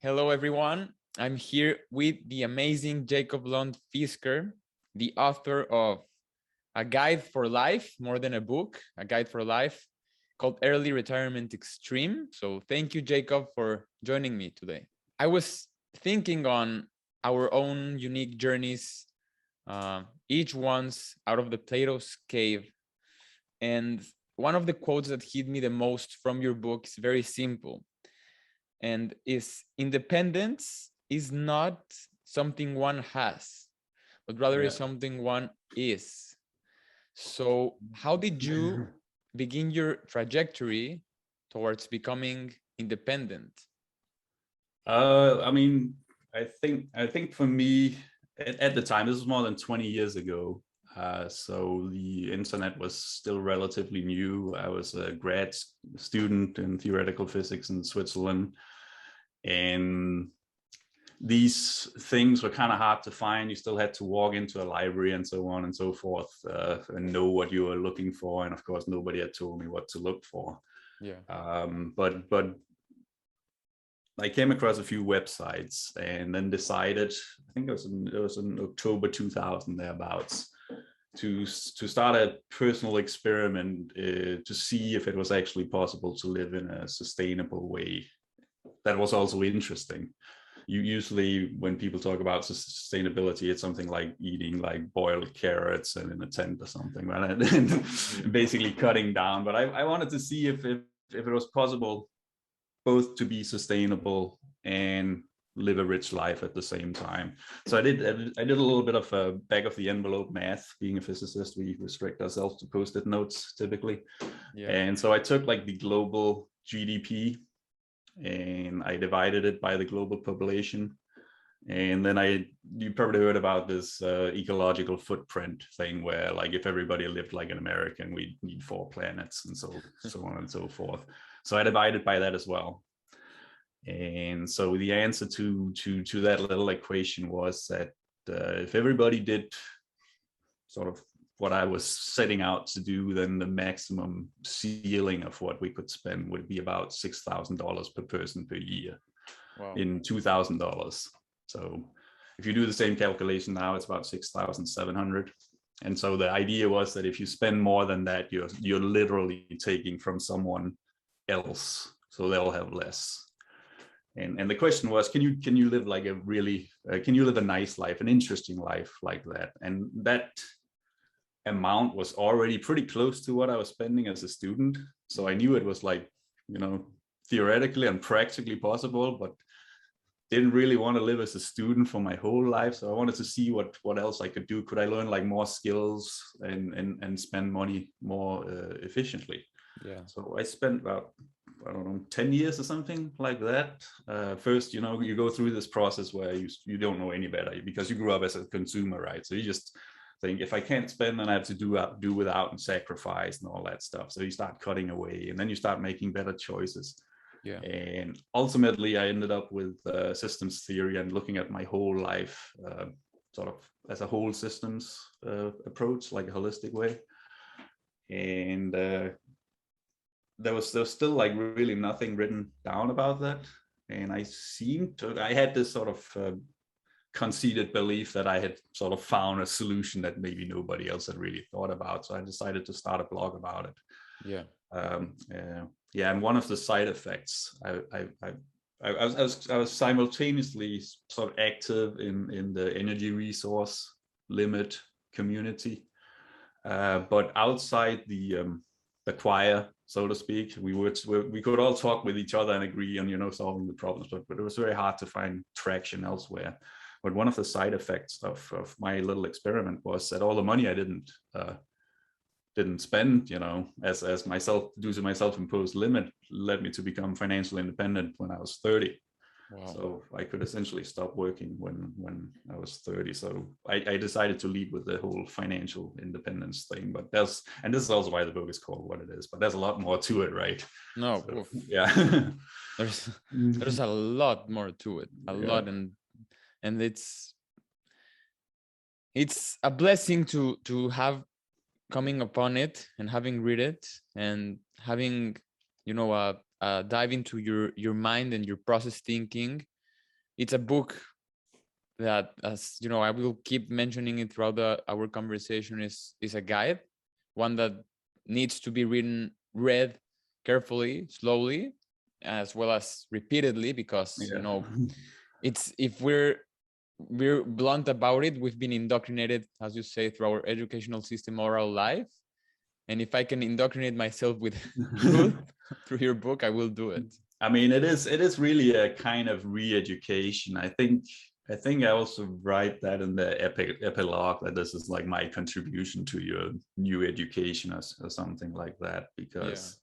Hello, everyone. I'm here with the amazing Jacob Lund Fisker, the author of A Guide for Life, more than a book, A Guide for Life, called Early Retirement Extreme. So thank you, Jacob, for joining me today. I was thinking on our own unique journeys, each one's out of the Plato's cave. And one of the quotes that hit me the most from your book is very simple. And is independence is not something one has, but rather is something one is. So how did you begin your trajectory towards becoming independent? I think for me at the time, this was more than 20 years ago. So the internet was still relatively new. I was a grad student in theoretical physics in Switzerland. And these things were kind of hard to find. You still had to walk into a library and so on and so forth, and know what you were looking for. And of course, nobody had told me what to look for. But I came across a few websites and then decided, I think it was in October 2000 thereabouts, to start a personal experiment to see if it was actually possible to live in a sustainable way. That was also interesting. You usually, when people talk about sustainability, it's something like eating like boiled carrots and in a tent or something, right? And basically cutting down. But I wanted to see if it was possible both to be sustainable and live a rich life at the same time. So I did a little bit of a back of the envelope math. Being a physicist, we restrict ourselves to post-it notes typically. And so I took like the global GDP and I divided it by the global population. And then you probably heard about this ecological footprint thing where like if everybody lived like an American, we'd need 4 planets and so on and so forth. So I divided by that as well. And so the answer to that little equation was that if everybody did sort of what I was setting out to do, then the maximum ceiling of what we could spend would be about $6,000 per person per year. Wow. In $2,000. So if you do the same calculation now, it's about 6,700. And so the idea was that if you spend more than that, you're literally taking from someone else, so they'll have less. And the question was, can you live like a really can you live a nice life, an interesting life like that? And that amount was already pretty close to what I was spending as a student. So I knew it was like, theoretically and practically possible, but didn't really want to live as a student for my whole life. So I wanted to see what else I could do. Could I learn like more skills and spend money more efficiently? Yeah. So I spent about, I don't know, 10 years or something like that. First, you go through this process where you don't know any better because you grew up as a consumer, right? So you just think, if I can't spend, then I have to do without and sacrifice and all that stuff. So you start cutting away and then you start making better choices. Yeah. And ultimately, I ended up with systems theory and looking at my whole life sort of as a whole systems approach, like a holistic way. And there was still like really nothing written down about that. And I had this sort of conceited belief that I had sort of found a solution that maybe nobody else had really thought about. So I decided to start a blog about it. Yeah. And one of the side effects, I was simultaneously sort of active in the energy resource limit community, but outside the choir, so to speak, we could all talk with each other and agree on solving the problems, but it was very hard to find traction elsewhere. But one of the side effects of my little experiment was that all the money I didn't spend, as myself, due to my self-imposed limit, led me to become financially independent when I was 30. Wow. So I could essentially stop working when I was 30. So I decided to lead with the whole financial independence thing. But this is also why the book is called what it is. But there's a lot more to it, right? No, so, yeah. there's a lot more to it, a lot, and it's a blessing to have coming upon it and having read it and having dive into your mind and your process thinking it's a book that, as you know, I will keep mentioning it throughout our conversation, is a guide, one that needs to be read carefully, slowly, as well as repeatedly, because you know, it's, if we're blunt about it, we've been indoctrinated, as you say, through our educational system all our life. And if I can indoctrinate myself with truth through your book, I will do it. I mean, it is really a kind of re-education. I think I also write that in the epilogue, that this is like my contribution to your new education, or something like that. Because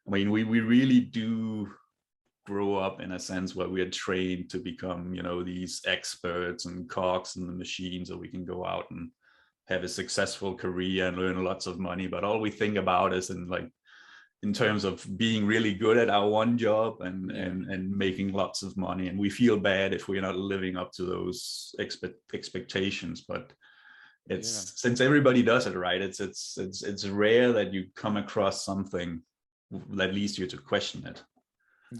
I mean, we really do grow up in a sense where we are trained to become, you know, these experts and cogs in the machine, so we can go out and have a successful career and earn lots of money. But all we think about is in terms of being really good at our one job and making lots of money. And we feel bad if we're not living up to those expectations. But it's since everybody does it, right? It's rare that you come across something that leads you to question it.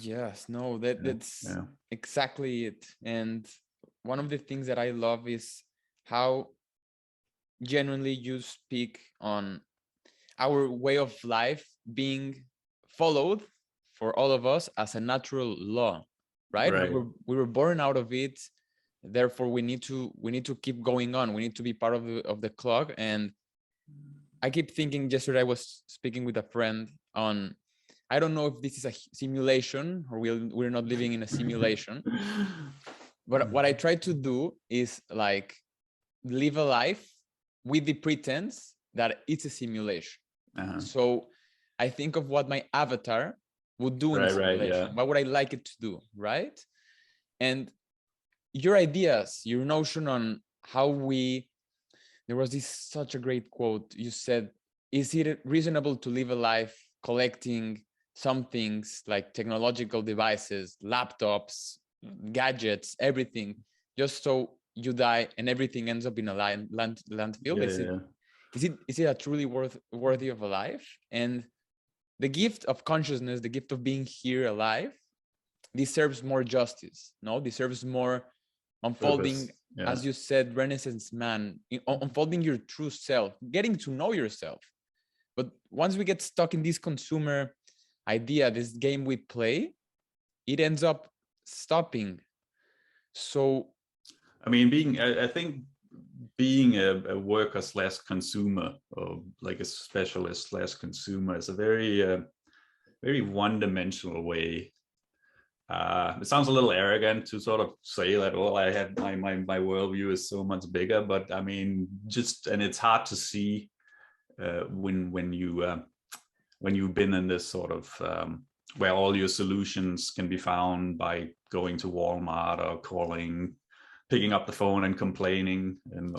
Yes, no, that's exactly it. And one of the things that I love is how genuinely you speak on our way of life being followed for all of us as a natural law, right? We were born out of it, therefore we need to keep going on. We need to be part of the clock. And I keep thinking, yesterday I was speaking with a friend on, I don't know if this is a simulation or we're not living in a simulation, but what I try to do is like live a life with the pretense that it's a simulation. So I think of what my avatar would do in a simulation. What would I like it to do, right? And your ideas, your notion on how there was this such a great quote. You said, is it reasonable to live a life collecting some things like technological devices, laptops, gadgets, everything, just so you die and everything ends up in a landfill? Is it a truly worthy of a life? And the gift of consciousness, the gift of being here alive, deserves more justice, no? Deserves more unfolding, as you said, Renaissance man, unfolding your true self, getting to know yourself. But once we get stuck in this consumer idea, this game we play, it ends up stopping. So I mean, I think being a worker / consumer, or like a specialist / consumer, is a very very one-dimensional way. It sounds a little arrogant to sort of say that, well, I have my worldview is so much bigger, but I mean, and it's hard to see when you've been in this sort of where all your solutions can be found by going to Walmart or picking up the phone and complaining, and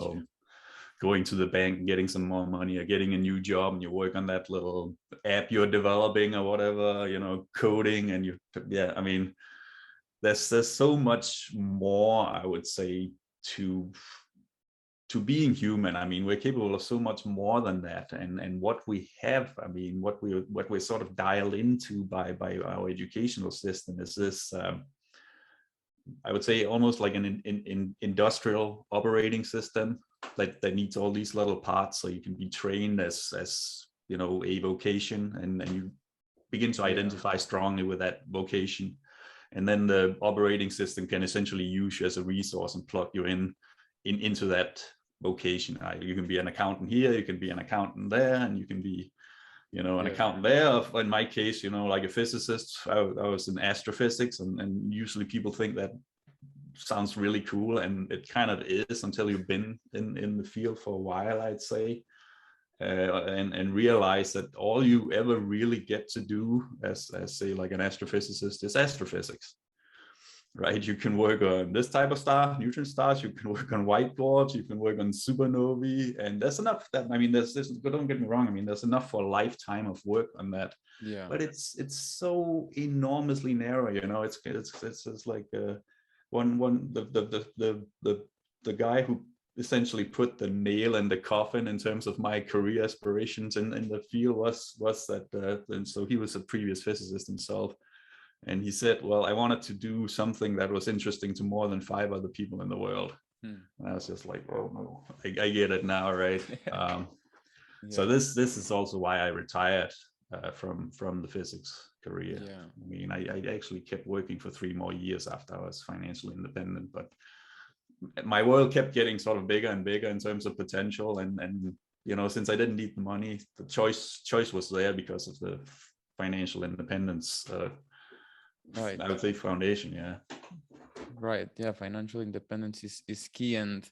going to the bank and getting some more money, or getting a new job and you work on that little app you're developing or whatever, you know, coding, and I mean, there's so much more, I would say, to being human. I mean, we're capable of so much more than that, and what we have, I mean, what we're sort of dialed into by our educational system is this I would say almost like an industrial operating system that needs all these little parts, so you can be trained as you know, a vocation, and you begin to identify strongly with that vocation, and then the operating system can essentially use you as a resource and plug you into that vocation. You can be an accountant here, you can be an accountant there, and you can be, you know, an accountant there. In my case, you know, like a physicist, I was in astrophysics, and usually people think that sounds really cool, and it kind of is until you've been in the field for a while, I'd say, and realize that all you ever really get to do as say like an astrophysicist is astrophysics. Right, you can work on this type of star, neutron stars, you can work on white dwarfs, you can work on supernovae, and there's enough that, I mean, there's but don't get me wrong, I mean, there's enough for a lifetime of work on that. But it's so enormously narrow, you know. It's like the guy who essentially put the nail in the coffin in terms of my career aspirations in the field was that, and so he was a previous physicist himself. And he said, well, I wanted to do something that was interesting to more than 5 other people in the world. And I was just like, oh no, I get it now, right? So this is also why I retired from the physics career. I mean, I actually kept working for 3 more years after I was financially independent, but my world kept getting sort of bigger and bigger in terms of potential. And you know, since I didn't need the money, the choice was there because of the financial independence. Right. I would say foundation. Yeah. Right. Yeah. Financial independence is key, and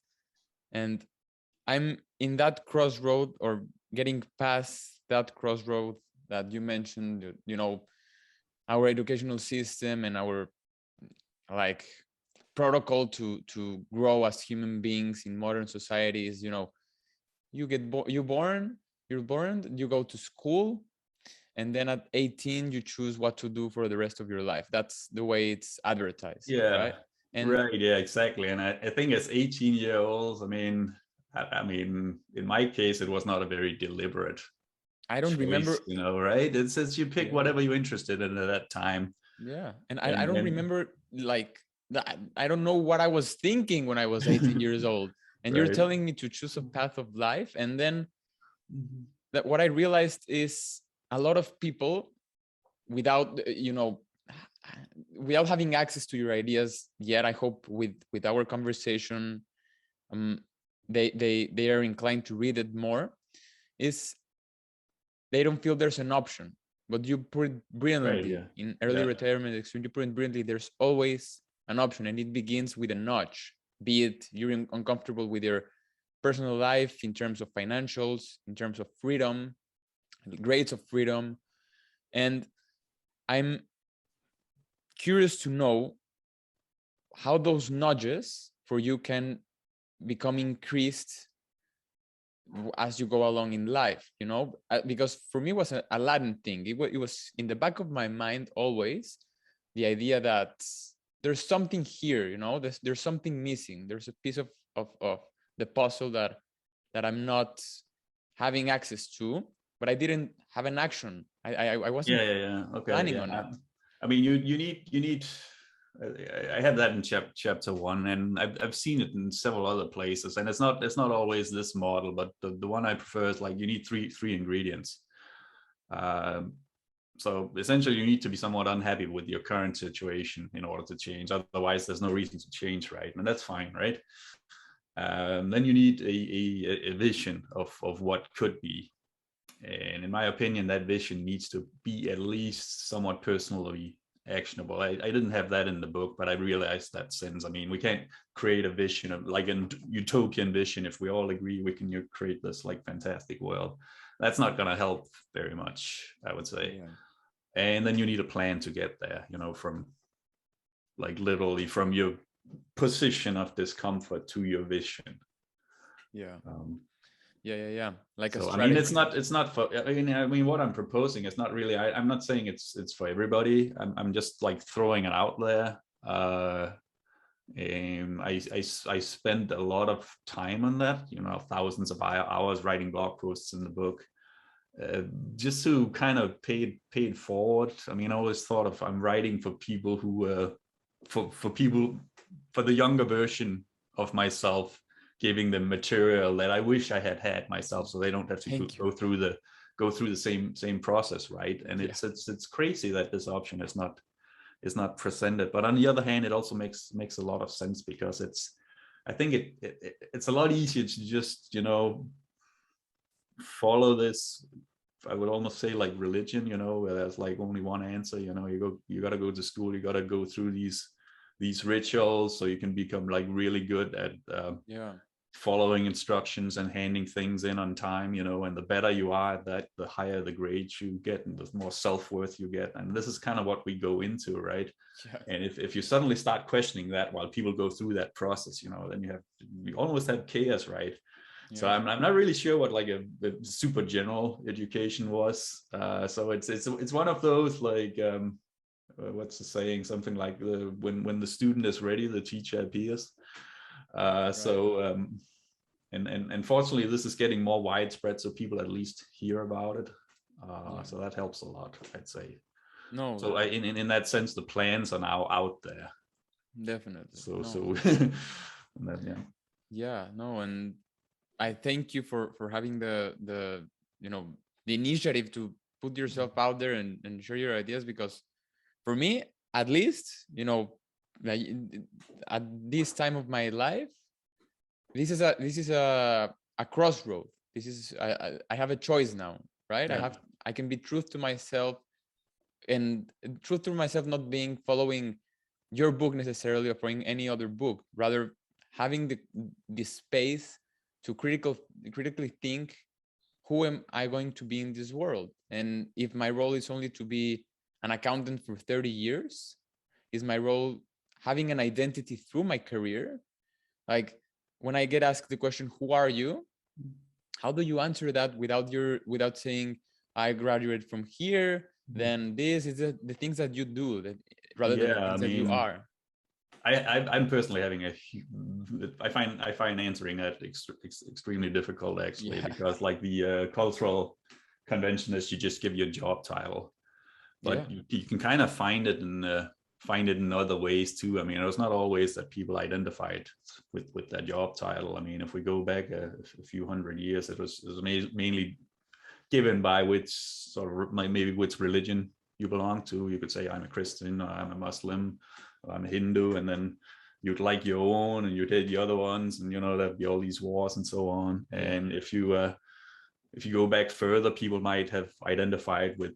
I'm in that crossroad, or getting past that crossroad that you mentioned. You know, our educational system and our like protocol to grow as human beings in modern societies. You know, you're born, you go to school, and then at 18 you choose what to do for the rest of your life. That's the way it's advertised. Yeah. Right. And Right. Yeah. Exactly. And I think as 18-year-olds, I mean, in my case, it was not a very deliberate I don't remember. choice, you know, right? It says you pick whatever you're interested in at that time. Yeah. And I don't And remember like that. I don't know what I was thinking when I was 18 years old. And you're right. telling me to choose a path of life. And then that what I realized is a lot of people, without, you know, without having access to your ideas yet, I hope with our conversation, they are inclined to read it more, is they don't feel there's an option. But you put it brilliantly Right. in early retirement experience. You put it brilliantly. There's always an option, and it begins with a notch. Be it you're uncomfortable with your personal life in terms of financials, in terms of freedom, grades of freedom, and I'm curious to know how those nudges for you can become increased as you go along in life, you know, because for me it was a Latin thing. It was in the back of my mind always, the idea that there's something here, you know, there's something missing. There's a piece of the puzzle that I'm not having access to, but I didn't have an action. I wasn't Okay. planning Yeah. on it. I mean, you need. I have that in chapter 1, and I've seen it in several other places, and it's not always this model, but the one I prefer is like you need three ingredients. So essentially, you need to be somewhat unhappy with your current situation in order to change. Otherwise, there's no reason to change, right? And that's fine, right? Then you need a vision of what could be. And in my opinion, that vision needs to be at least somewhat personally actionable. I didn't have that in the book, but I realized that since, I mean, we can't create a vision of like a utopian vision if we all agree we can create this like fantastic world. That's not going to help very much, I would say. Yeah. And then you need a plan to get there, you know, from like literally from your position of discomfort to your vision. Yeah. Yeah. Like so, a I mean, strategy. it's not for, I mean, what I'm proposing is not really, I'm not saying it's for everybody. I'm just like throwing it out there. And I spent a lot of time on that, you know, thousands of hours writing blog posts in the book, just to kind of pay it forward. I mean, I always thought of I'm writing for people who, for people, for the younger version of myself, giving them material that I wish I had myself, so they don't have to go through the same process, right? And it's crazy that this option is not presented. But on the other hand, it also makes a lot of sense, because I think it's a lot easier to just, you know, follow this, I would almost say like religion, you know, where there's like only one answer. You know, you got to go to school, you got to go through these rituals so you can become like really good at following instructions and handing things in on time, you know. And the better you are at that, the higher the grades you get and the more self-worth you get. And this is kind of what we go into, right? And if you suddenly start questioning that while people go through that process, you know, then you almost have chaos, right? So I'm not really sure what like a super general education was. So it's one of those like, what's the saying? Something like when the student is ready, the teacher appears. So and fortunately, this is getting more widespread, so people at least hear about it. So that helps a lot, I'd say. No, So in that sense, the plans are now out there. definitely. So No. that, yeah. Yeah, no, and I thank you for having the the initiative to put yourself out there and share your ideas, because for me, at least, like at this time of my life, this is a crossroad. This is I have a choice now, right? Yeah. I can be truth to myself, and truth to myself not being following your book necessarily or following any other book, rather having the space to critically think, who am I going to be in this world? And if my role is only to be an accountant for 30 years, is my role having an identity through my career? Like, when I get asked the question, who are you? How do you answer that without saying, I graduated from here, then this is the things that you do, that rather than the Yeah, I things that you mean, are. I'm personally having I find answering that extremely difficult, actually, Yeah. because like the cultural convention is you just give your job title, Yeah. but you can kind of find it in other ways too. I mean, it was not always that people identified with that job title. I mean, if we go back a few hundred years, it was mainly given by which sort of maybe which religion you belong to. You could say, I'm a Christian, or I'm a Muslim, or I'm a Hindu, and then you'd like your own and you'd hate the other ones, and there'd be all these wars and so on. Yeah. And if you go back further, people might have identified with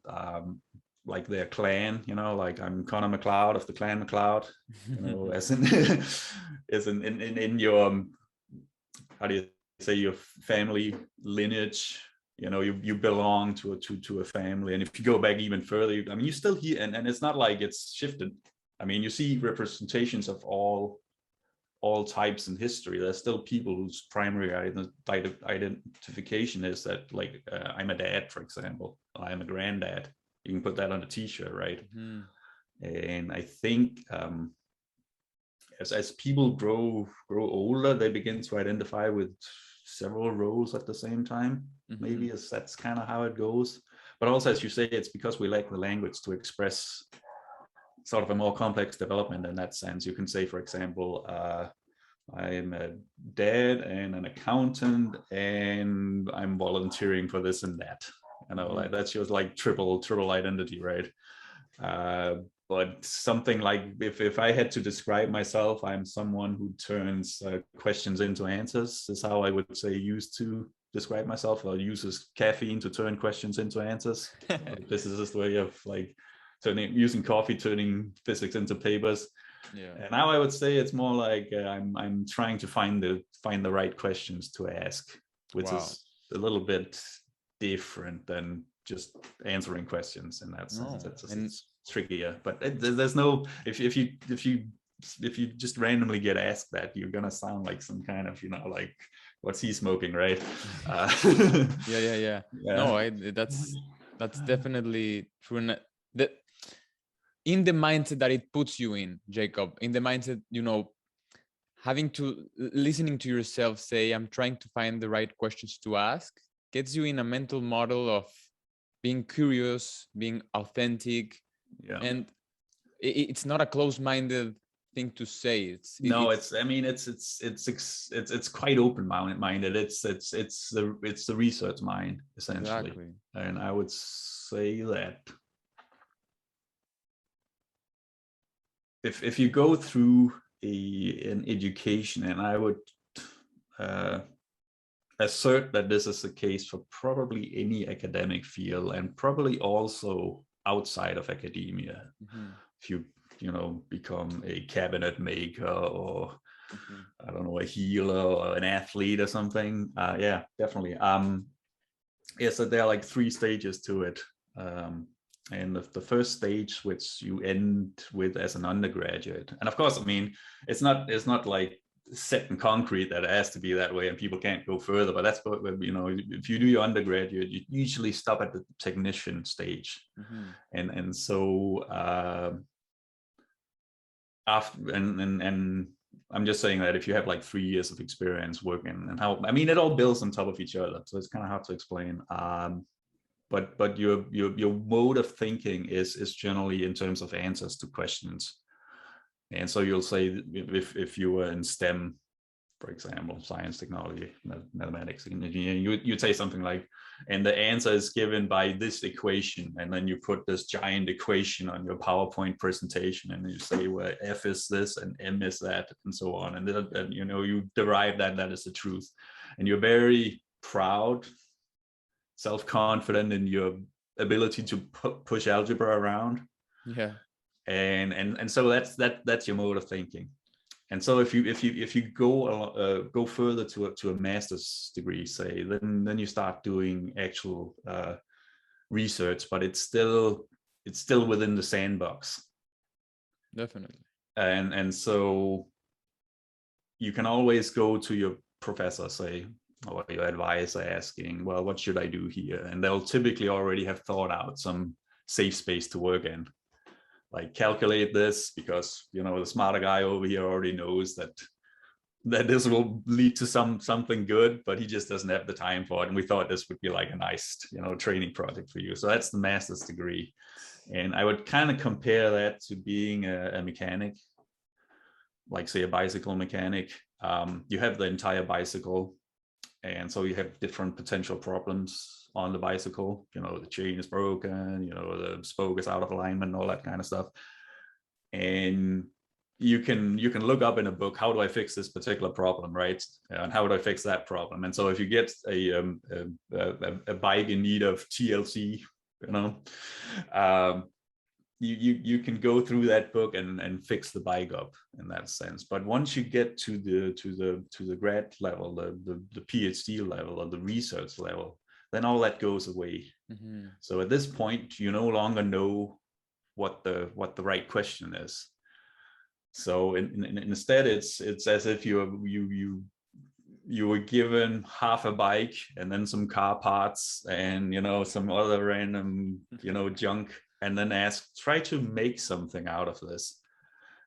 like their clan, like I'm Connor McLeod of the Clan McLeod, as in as in your how do you say, your family lineage. You belong to a family, and if you go back even further, I mean, you still hear, and it's not like it's shifted. I mean, you see representations of all types in history. There's still people whose primary identification is that, like, I'm a dad, for example, I'm a granddad. You can put that on a t-shirt, right? Mhm. And I think as people grow older, they begin to identify with several roles at the same time. Maybe that's kind of how it goes. But also, as you say, it's because we lack the language to express sort of a more complex development in that sense. You can say, for example, I'm a dad and an accountant, and I'm volunteering for this and that. Like that's just like triple identity, right? But something like, if I had to describe myself, I'm someone who turns questions into answers, is how I would say used to describe myself, or uses caffeine to turn questions into answers. This is just the way of like using coffee, turning physics into papers. Yeah. And now I would say it's more like I'm trying to find the right questions to ask, which is a little bit different than just answering questions in that sense. It's trickier, but there's no, if you just randomly get asked that, you're gonna sound like some kind of, like, what's he smoking, right? Yeah. No, that's definitely true. And in the mindset that it puts you in, Jacob, in the mindset, having to listening to yourself say, I'm trying to find the right questions to ask, gets you in a mental model of being curious, being authentic. Yeah. And it's not a closed-minded thing to say. It's quite open-minded. It's the research mind, essentially. Exactly. And I would say that if you go through an education, and I would assert that this is the case for probably any academic field, and probably also outside of academia. If you become a cabinet maker, or I don't know, a healer or an athlete or something, yeah, definitely. So there are like 3 stages to it. And the first stage, which you end with as an undergraduate, and of course, I mean, it's not like set in concrete that it has to be that way and people can't go further, but that's what, if you do your undergraduate, you usually stop at the technician stage. And so after, and I'm just saying that if you have like 3 years of experience working, and how, I mean, it all builds on top of each other, so it's kind of hard to explain. but your mode of thinking is generally in terms of answers to questions. And so you'll say, if you were in STEM, for example, science, technology, mathematics, engineering, you'd say something like, and the answer is given by this equation, and then you put this giant equation on your PowerPoint presentation, and you say, well, F is this and M is that, and so on, and then you derive that is the truth, and you're very proud, self-confident in your ability to push algebra around. Yeah. And so that's your mode of thinking. And so if you go further to a master's degree, say, then you start doing actual research, but it's still within the sandbox. Definitely. And so you can always go to your professor, say, or your advisor, asking, well, what should I do here? And they'll typically already have thought out some safe space to work in. Like, calculate this, because the smarter guy over here already knows that this will lead to something good, but he just doesn't have the time for it. And we thought this would be like a nice training project for you. So that's the master's degree. And I would kind of compare that to being a mechanic, like, say, a bicycle mechanic. You have the entire bicycle, and so you have different potential problems on the bicycle. The chain is broken, the spoke is out of alignment, all that kind of stuff. And you can look up in a book, how do I fix this particular problem, right? And how do I fix that problem? And so if you get a bike in need of TLC, you can go through that book and fix the bike up in that sense. But once you get to the grad level, the PhD level, or the research level, then all that goes away. Mm-hmm. So at this point, you no longer know what the right question is. So instead, it's as if you were given half a bike and then some car parts and some other random junk, and then asked, try to make something out of this.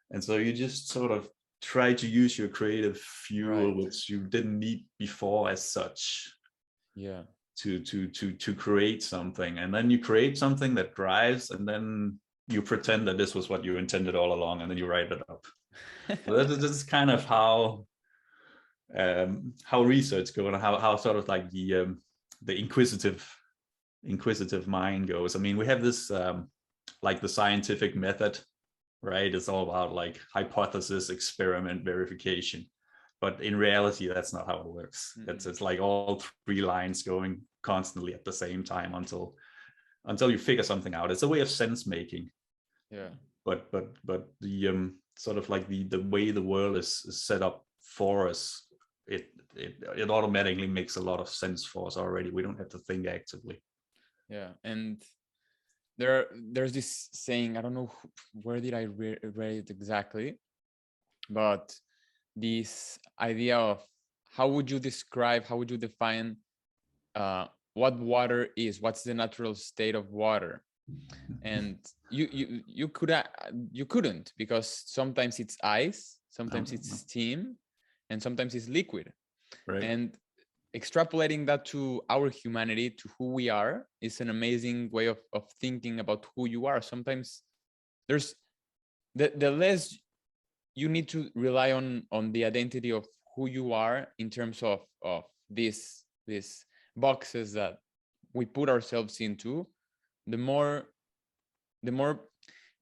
And so you just sort of try to use your creative fuel, right, which you didn't need before as such. Yeah. To create something, and then you create something that drives, and then you pretend that this was what you intended all along, and then you write it up. So this is kind of how research goes, and how sort of like the inquisitive mind goes. I mean, we have this like the scientific method, right? It's all about like hypothesis, experiment, verification. But in reality, that's not how it works. Mm-hmm. It's like all three lines going constantly at the same time until you figure something out. It's a way of sense making. Yeah. But the sort of like the way the world is set up for us, it automatically makes a lot of sense for us already. We don't have to think actively. Yeah, and there's this saying, I don't know where did I read it exactly, but this idea of how would you define what water is, what's the natural state of water? And you couldn't, because sometimes it's ice, sometimes it's steam, and sometimes it's liquid. Right. And extrapolating that to our humanity, to who we are, is an amazing way of thinking about who you are. Sometimes there's the less you need to rely on the identity of who you are in terms of these boxes that we put ourselves into, the more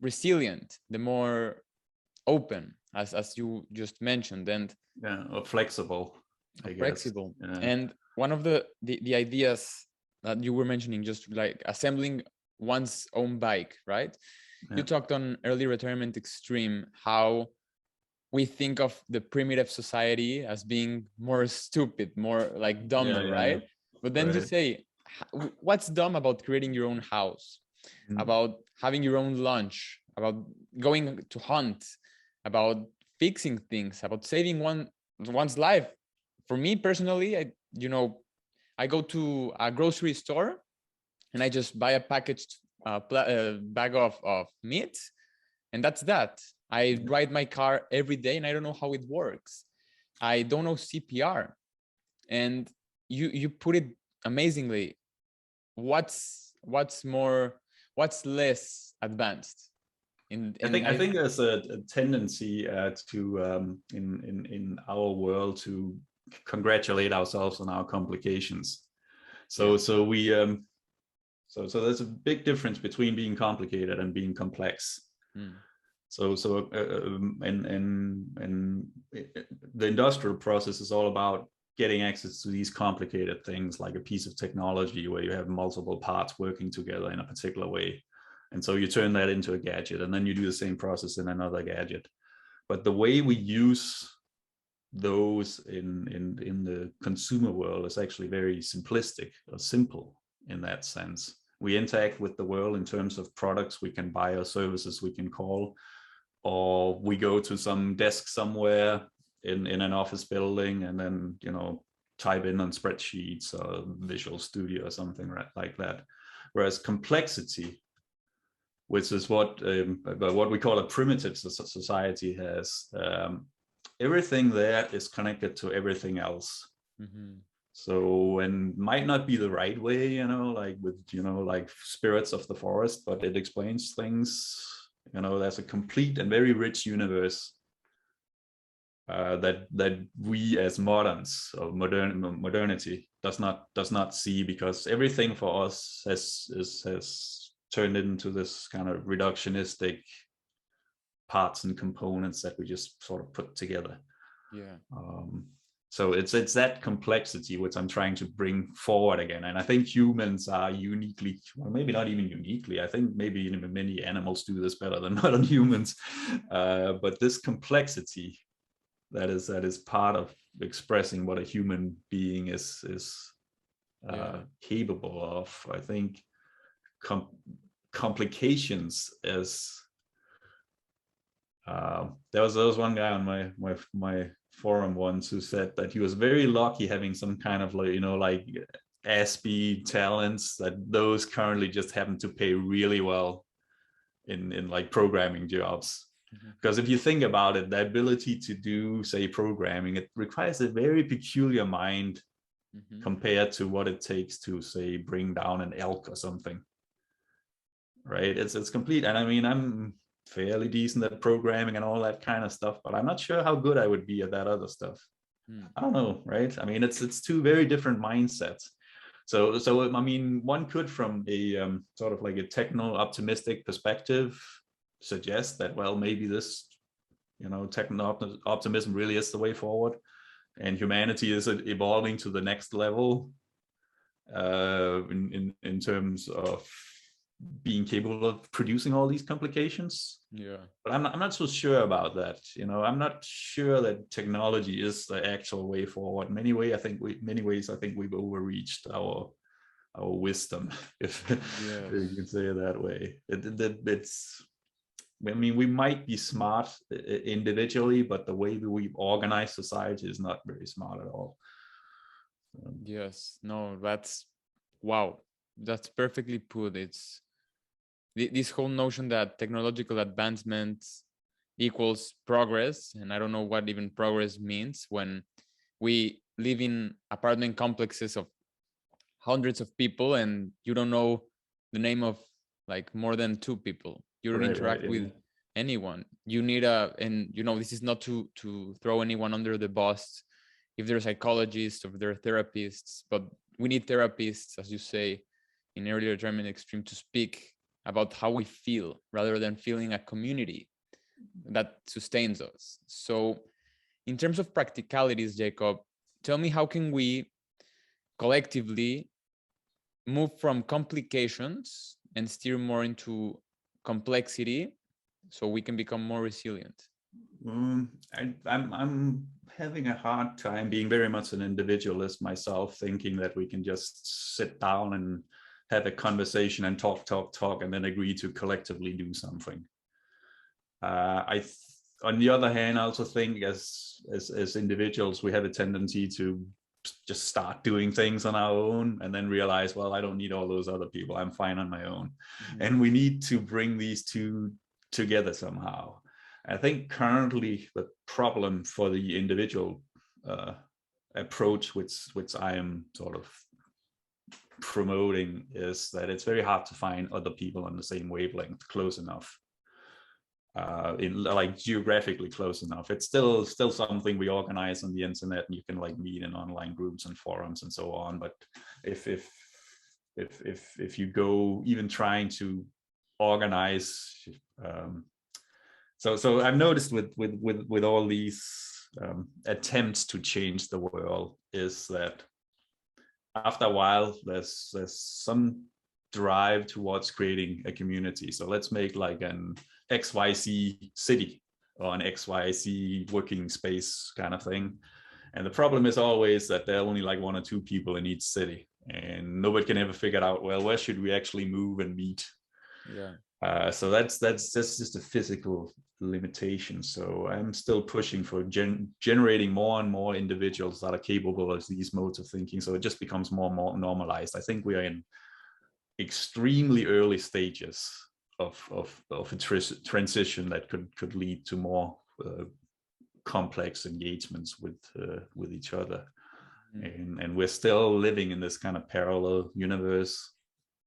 resilient, the more open, as you just mentioned, and or flexible, I guess. Flexible. Yeah. And one of the ideas that you were mentioning, just like assembling one's own bike, right? Yeah. You talked on Early Retirement Extreme how we think of the primitive society as being more stupid, more like dumber, right? But then you say, what's dumb about creating your own house, about having your own lunch, about going to hunt, about fixing things, about saving one's life? For me personally, I go to a grocery store and I just buy a packaged bag of meat, and that's that. I ride my car every day and I don't know how it works. I don't know CPR. And you put it amazingly. What's what's less advanced I think there's a tendency in our world to congratulate ourselves on our complications. So there's a big difference between being complicated and being complex. And the industrial process is all about getting access to these complicated things, like a piece of technology where you have multiple parts working together in a particular way. And so you turn that into a gadget, and then you do the same process in another gadget. But the way we use those in the consumer world is actually very simplistic or simple in that sense. We interact with the world in terms of products we can buy or services we can call, or we go to some desk somewhere in an office building and then, type in on spreadsheets or Visual Studio or something like that. Whereas complexity, which is what we call a primitive society has, everything there is connected to everything else. So, and might not be the right way, like with, like spirits of the forest, but it explains things. There's a complete and very rich universe that we as moderns or modernity does not see, because everything for us has turned into this kind of reductionistic parts and components that we just sort of put together. So it's that complexity which I'm trying to bring forward again. And I think humans are uniquely, well, maybe not even uniquely, I think maybe many animals do this better than modern humans. But this complexity that is part of expressing what a human being is capable of. I think complications is there was one guy on my forum once who said that he was very lucky having some kind of like ASPE talents, that those currently just happen to pay really well in like programming jobs. Because if you think about it, the ability to do, say, programming, it requires a very peculiar mind compared to what it takes to, say, bring down an elk or something. Right? It's complete. And I mean, I'm fairly decent at programming and all that kind of stuff, but I'm not sure how good I would be at that other stuff. I don't know, right? I mean, it's two very different mindsets. So I mean, one could, from a sort of like a techno-optimistic perspective, suggest that, well, maybe this, techno-optimism really is the way forward, and humanity is evolving to the next level in terms of being capable of producing all these complications. But I'm not so sure about that. I'm not sure that technology is the actual way forward. In many ways I think we've overreached our wisdom, if you can say it that way. I mean, we might be smart individually, but the way that we organize society is not very smart at all. Yes, no, that's wow. That's perfectly put. It's this whole notion that technological advancement equals progress, and I don't know what even progress means when we live in apartment complexes of hundreds of people and you don't know the name of like more than 2 people. You don't interact with anyone. You need and this is not to throw anyone under the bus, if they're psychologists, if they're therapists, but we need therapists, as you say in earlier German extreme, to speak about how we feel rather than feeling a community that sustains us. So in terms of practicalities, Jacob, tell me, how can we collectively move from complications and steer more into complexity so we can become more resilient? I'm having a hard time being very much an individualist myself, thinking that we can just sit down and have a conversation and talk and then agree to collectively do something. On the other hand, I also think as individuals, we have a tendency to just start doing things on our own and then realize, well, I don't need all those other people. I'm fine on my own. And we need to bring these two together somehow. I think currently the problem for the individual approach, which I am sort of promoting is that it's very hard to find other people on the same wavelength close enough, in like geographically close enough. It's still something we organize on the internet, and you can like meet in online groups and forums and so on. But if you go even trying to organize, so I've noticed with all these attempts to change the world is that after a while there's some drive towards creating a community. So let's make like an XYZ city or an XYZ working space kind of thing. And the problem is always that there are only like 1 or 2 people in each city, and nobody can ever figure out, well, where should we actually move and meet? Yeah. So that's just a physical limitation. So I'm still pushing for generating more and more individuals that are capable of these modes of thinking. So it just becomes more and more normalized. I think we are in extremely early stages of a transition that could lead to more complex engagements with each other. And we're still living in this kind of parallel universe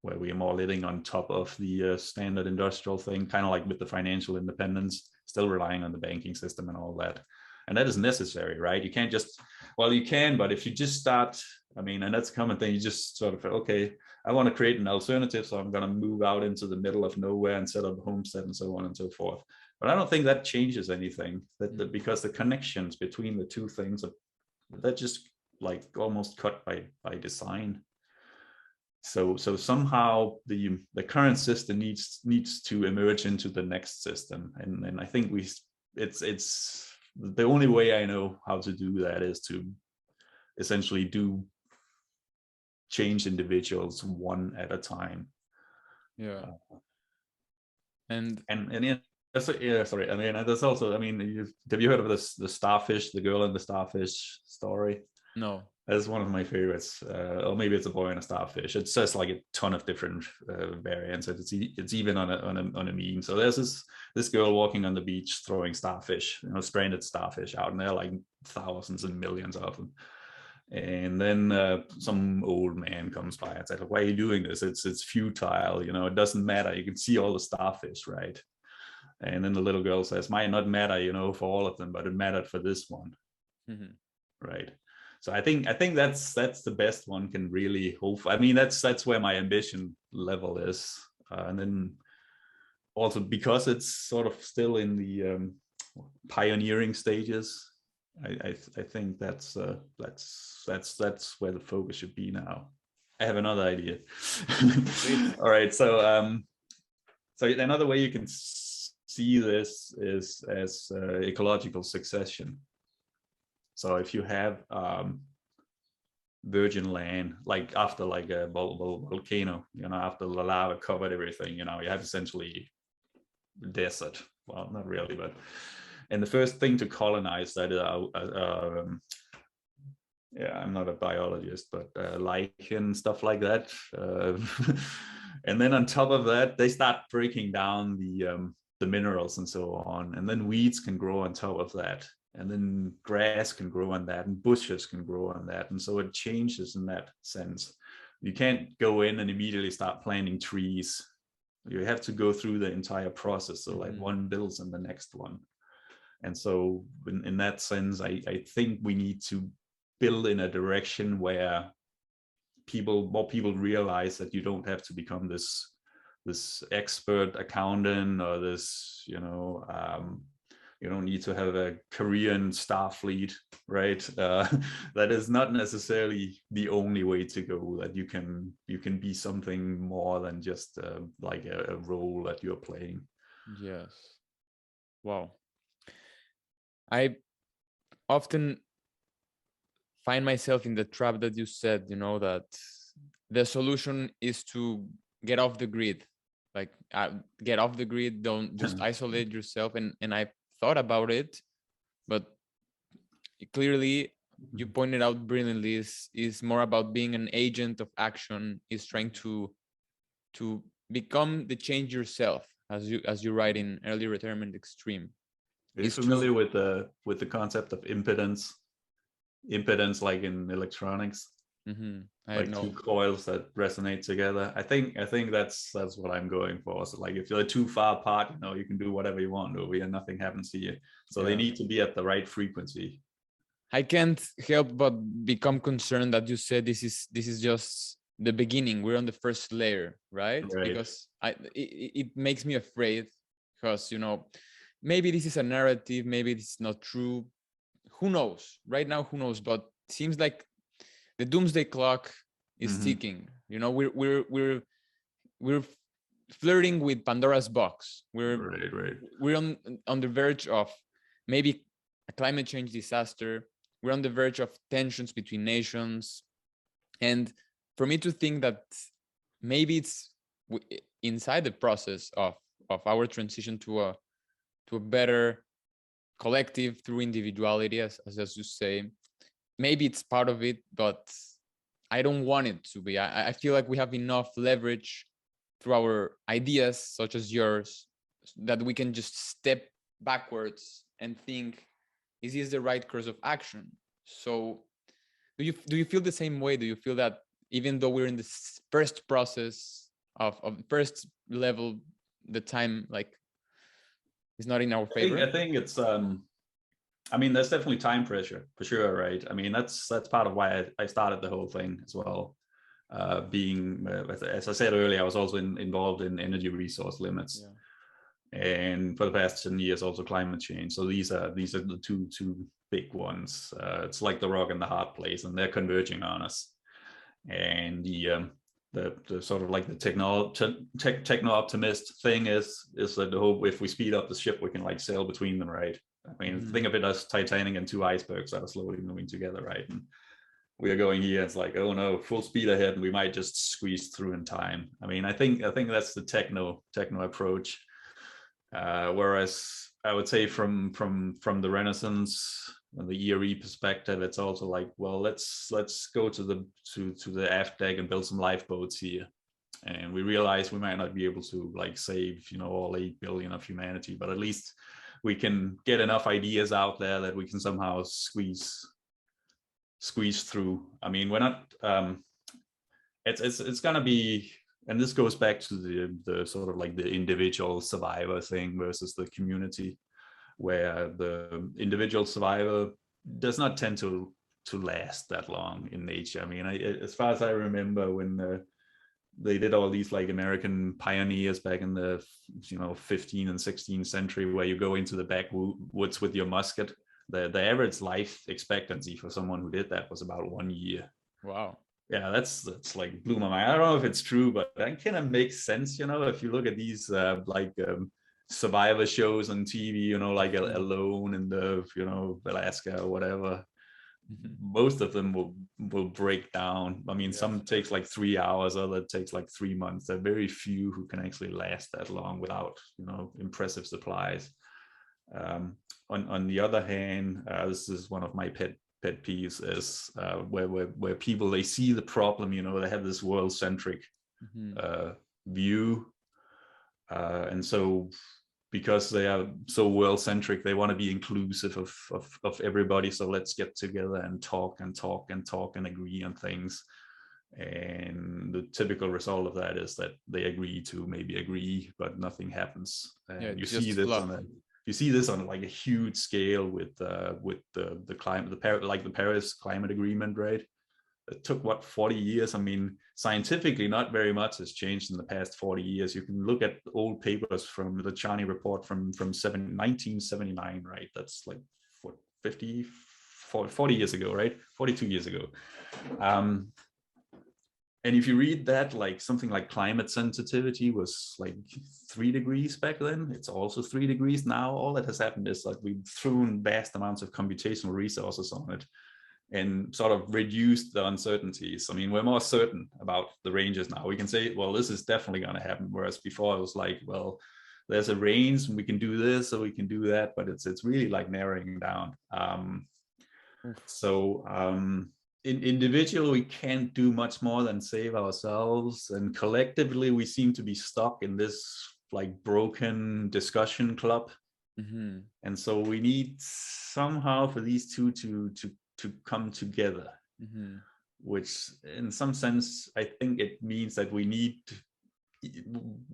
where we are more living on top of the standard industrial thing, kind of like with the financial independence, still relying on the banking system and all that. And that is necessary, right? You can't just, well, you can, but if you just start, I mean, and that's a common thing, you just sort of, okay, I want to create an alternative, so I'm going to move out into the middle of nowhere and set up a homestead and so on and so forth. But I don't think that changes anything, that because the connections between the two things are, that just like almost cut by design. So somehow the current system needs to emerge into the next system, and I think it's the only way I know how to do that is to essentially do change individuals one at a time. Yeah. And yeah, yeah, sorry. I mean, there's also, I mean, have you heard of the starfish, the girl in the starfish story? No. That's one of my favorites. Or maybe it's a boy and a starfish. It's just like a ton of different variants. It's even on a meme. So there's this girl walking on the beach throwing starfish, stranded starfish out, and there are like thousands and millions of them. And then some old man comes by and says, "Why are you doing this? It's futile. It doesn't matter. You can see all the starfish, right?" And then the little girl says, "Might not matter, for all of them, but it mattered for this one." Mm-hmm. Right. So I think that's the best one can really hope for. I mean, that's where my ambition level is, and then also because it's sort of still in the pioneering stages. I think that's where the focus should be now. I have another idea. All right, so another way you can see this is as ecological succession. So if you have virgin land, like after like a volcano, after the lava covered everything, you have essentially desert. Well, not really, but and the first thing to colonize that yeah, I'm not a biologist, but lichen, stuff like that. And then on top of that, they start breaking down the minerals and so on, and then weeds can grow on top of that. And then grass can grow on that, and bushes can grow on that. And so it changes in that sense. You can't go in and immediately start planting trees. You have to go through the entire process. So like one builds on the next one. And so in that sense, I think we need to build in a direction where more people realize that you don't have to become this expert accountant or this, you don't need to have a Korean Starfleet, right? That is not necessarily the only way to go. That you can be something more than just like a role that you're playing. Yes. Wow. I often find myself in the trap that you said, that the solution is to get off the grid. Like get off the grid, don't just isolate yourself. And I thought about it, but clearly you pointed out brilliantly is more about being an agent of action, is trying to become the change yourself, as you write in Early Retirement Extreme. Are you familiar with the concept of impedance like in electronics? I like know. two coils that resonate together. I think that's what I'm going for. So like if you're too far apart, you know, you can do whatever you want over here, nothing happens to you. So they need to be at the right frequency. I can't help but become concerned that you said this is just the beginning. We're on the first layer, right? Because it makes me afraid, because, you know, maybe this is a narrative, maybe this is not true. Who knows? Right now, who knows? But it seems like the doomsday clock is ticking. You know, we're flirting with Pandora's box. We're on the verge of maybe a climate change disaster. We're on the verge of tensions between nations. And for me to think that maybe it's inside the process of our transition to a better collective through individuality, as you say, maybe it's part of it, but I don't want it to be. I feel like we have enough leverage through our ideas, such as yours, that we can just step backwards and think, is this the right course of action? So do you feel the same way? Do you feel that even though we're in the first process of first level, the time like is not in our favor? I think it's I mean, there's definitely time pressure for sure, right? I mean, that's part of why I started the whole thing as well. As I said earlier, I was also involved in energy resource limits, and for the past 10 years, also climate change. So these are the two big ones. It's like the rock and the hard place, and they're converging on us. And the sort of like the techno optimist thing is that the hope, if we speed up the ship, we can like sail between them, right? I mean, think of it as Titanic and two icebergs that are slowly moving together, right? And we are going here. It's like, oh no, full speed ahead, and we might just squeeze through in time. I mean, I think that's the techno approach. Whereas I would say from the Renaissance and the ERE perspective, it's also like, well, let's go to the aft deck and build some lifeboats here. And we realize we might not be able to like save, you know, all 8 billion of humanity, but at least we can get enough ideas out there that we can somehow squeeze through. I mean, we're not it's gonna be, and this goes back to the sort of like the individual survivor thing versus the community, where the individual survivor does not tend to last that long in nature. I mean, as far as I remember, when they did all these like American pioneers back in the 15th and 16th century, where you go into the backwoods with your musket, the average life expectancy for someone who did that was about 1 year. Wow. Yeah, that's like blew my mind. I don't know if it's true, but that kind of makes sense, if you look at these survivor shows on TV, like Alone in the Alaska or whatever. Most of them will break down. I mean, some takes like 3 hours, other takes like 3 months. There are very few who can actually last that long without impressive supplies. On the other hand, this is one of my pet peeves, is where people, they see the problem, they have this world-centric view, and so because they are so world-centric, they want to be inclusive of everybody. So let's get together and talk and agree on things. And the typical result of that is that they maybe agree, but nothing happens. And you see this on like a huge scale with the climate, the Paris Climate Agreement, right? It took 40 years. I mean, scientifically, not very much has changed in the past 40 years. You can look at old papers from the Charney Report from 1979, right? That's like 40 years ago, right? 42 years ago. And if you read that, like something like climate sensitivity was like 3 degrees back then. It's also 3 degrees now. All that has happened is like we've thrown vast amounts of computational resources on it and sort of reduced the uncertainties. I mean, we're more certain about the ranges now. We can say, well, this is definitely going to happen. Whereas before it was like, well, there's a range and we can do this or we can do that, but it's really like narrowing down. Individually, we can't do much more than save ourselves, and collectively we seem to be stuck in this like broken discussion club. And so we need somehow for these two to come together. which in some sense, I think it means that we need,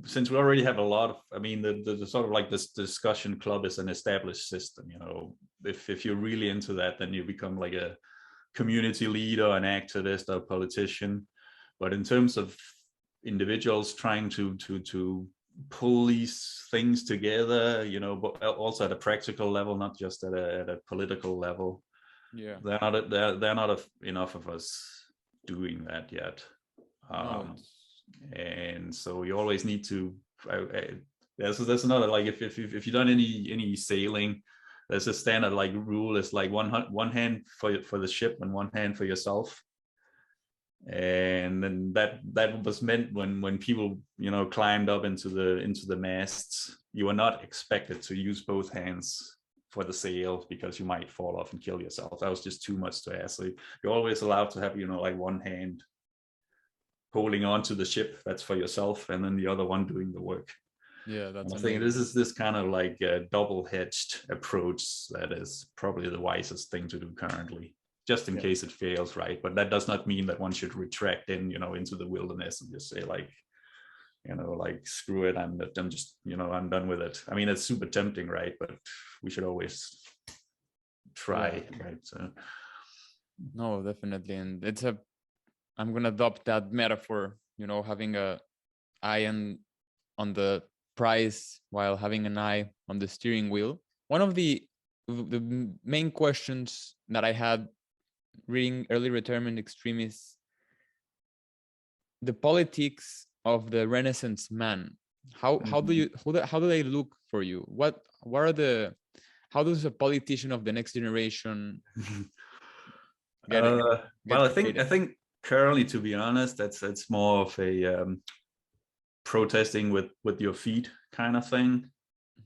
since we already have a lot of, I mean, the sort of like this discussion club is an established system, you know, if you're really into that, then you become like a community leader, an activist, or a politician. But in terms of individuals trying to pull these things together, you know, but also at a practical level, not just at a political level, Yeah. they're not enough of us doing that yet. No, And so you always need to. That's another, like, if you've done any sailing, there's a standard like rule. It's like one hand for the ship and one hand for yourself. And then that was meant when people, you know, climbed up into the masts. You were not expected to use both hands for the sail, because you might fall off and kill yourself. That was just too much to ask. So you're always allowed to have, you know, like one hand holding on to the ship, that's for yourself, and then the other one doing the work. yeah, that's I think amazing. this is this kind of like a double-hedged approach that is probably the wisest thing to do currently, just in case it fails, right? But that does not mean that one should retract in, you know, into the wilderness and just say like, you know, like, screw it, I'm just, you know, I'm done with it. I mean, it's super tempting, right? But we should always try, right? So No, definitely. And I'm gonna adopt that metaphor, you know, having a eye on the prize while having an eye on the steering wheel. One of the main questions that I had reading Early Retirement Extreme is the politics of the Renaissance man. How do you how do they look for you? What are the how does a politician of the next generation get well, created? I think currently, to be honest, that's more of a protesting with your feet kind of thing.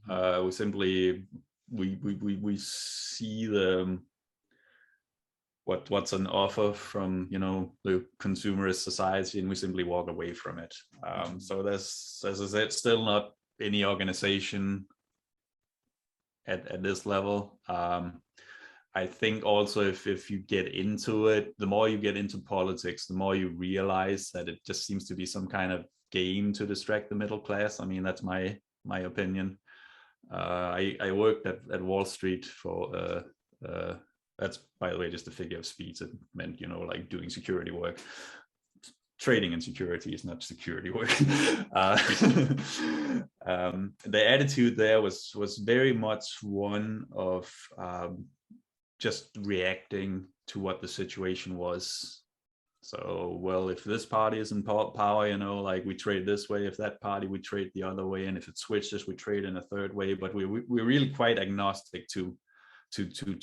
We simply we see the what's on offer from, you know, the consumerist society, and we simply walk away from it. So there's, as I said, still not any organization at this level. I think also if you get into it, the more you get into politics, the more you realize that it just seems to be some kind of game to distract the middle class. I mean, that's my opinion. I worked at Wall Street for that's, by the way, just a figure of speech. It meant, you know, like doing security work. Trading in security is not security work. The attitude there was very much one of just reacting to what the situation was. So, well, if this party is in power, you know, like, we trade this way. If that party, we trade the other way. And if it switches, we trade in a third way. But we're really quite agnostic to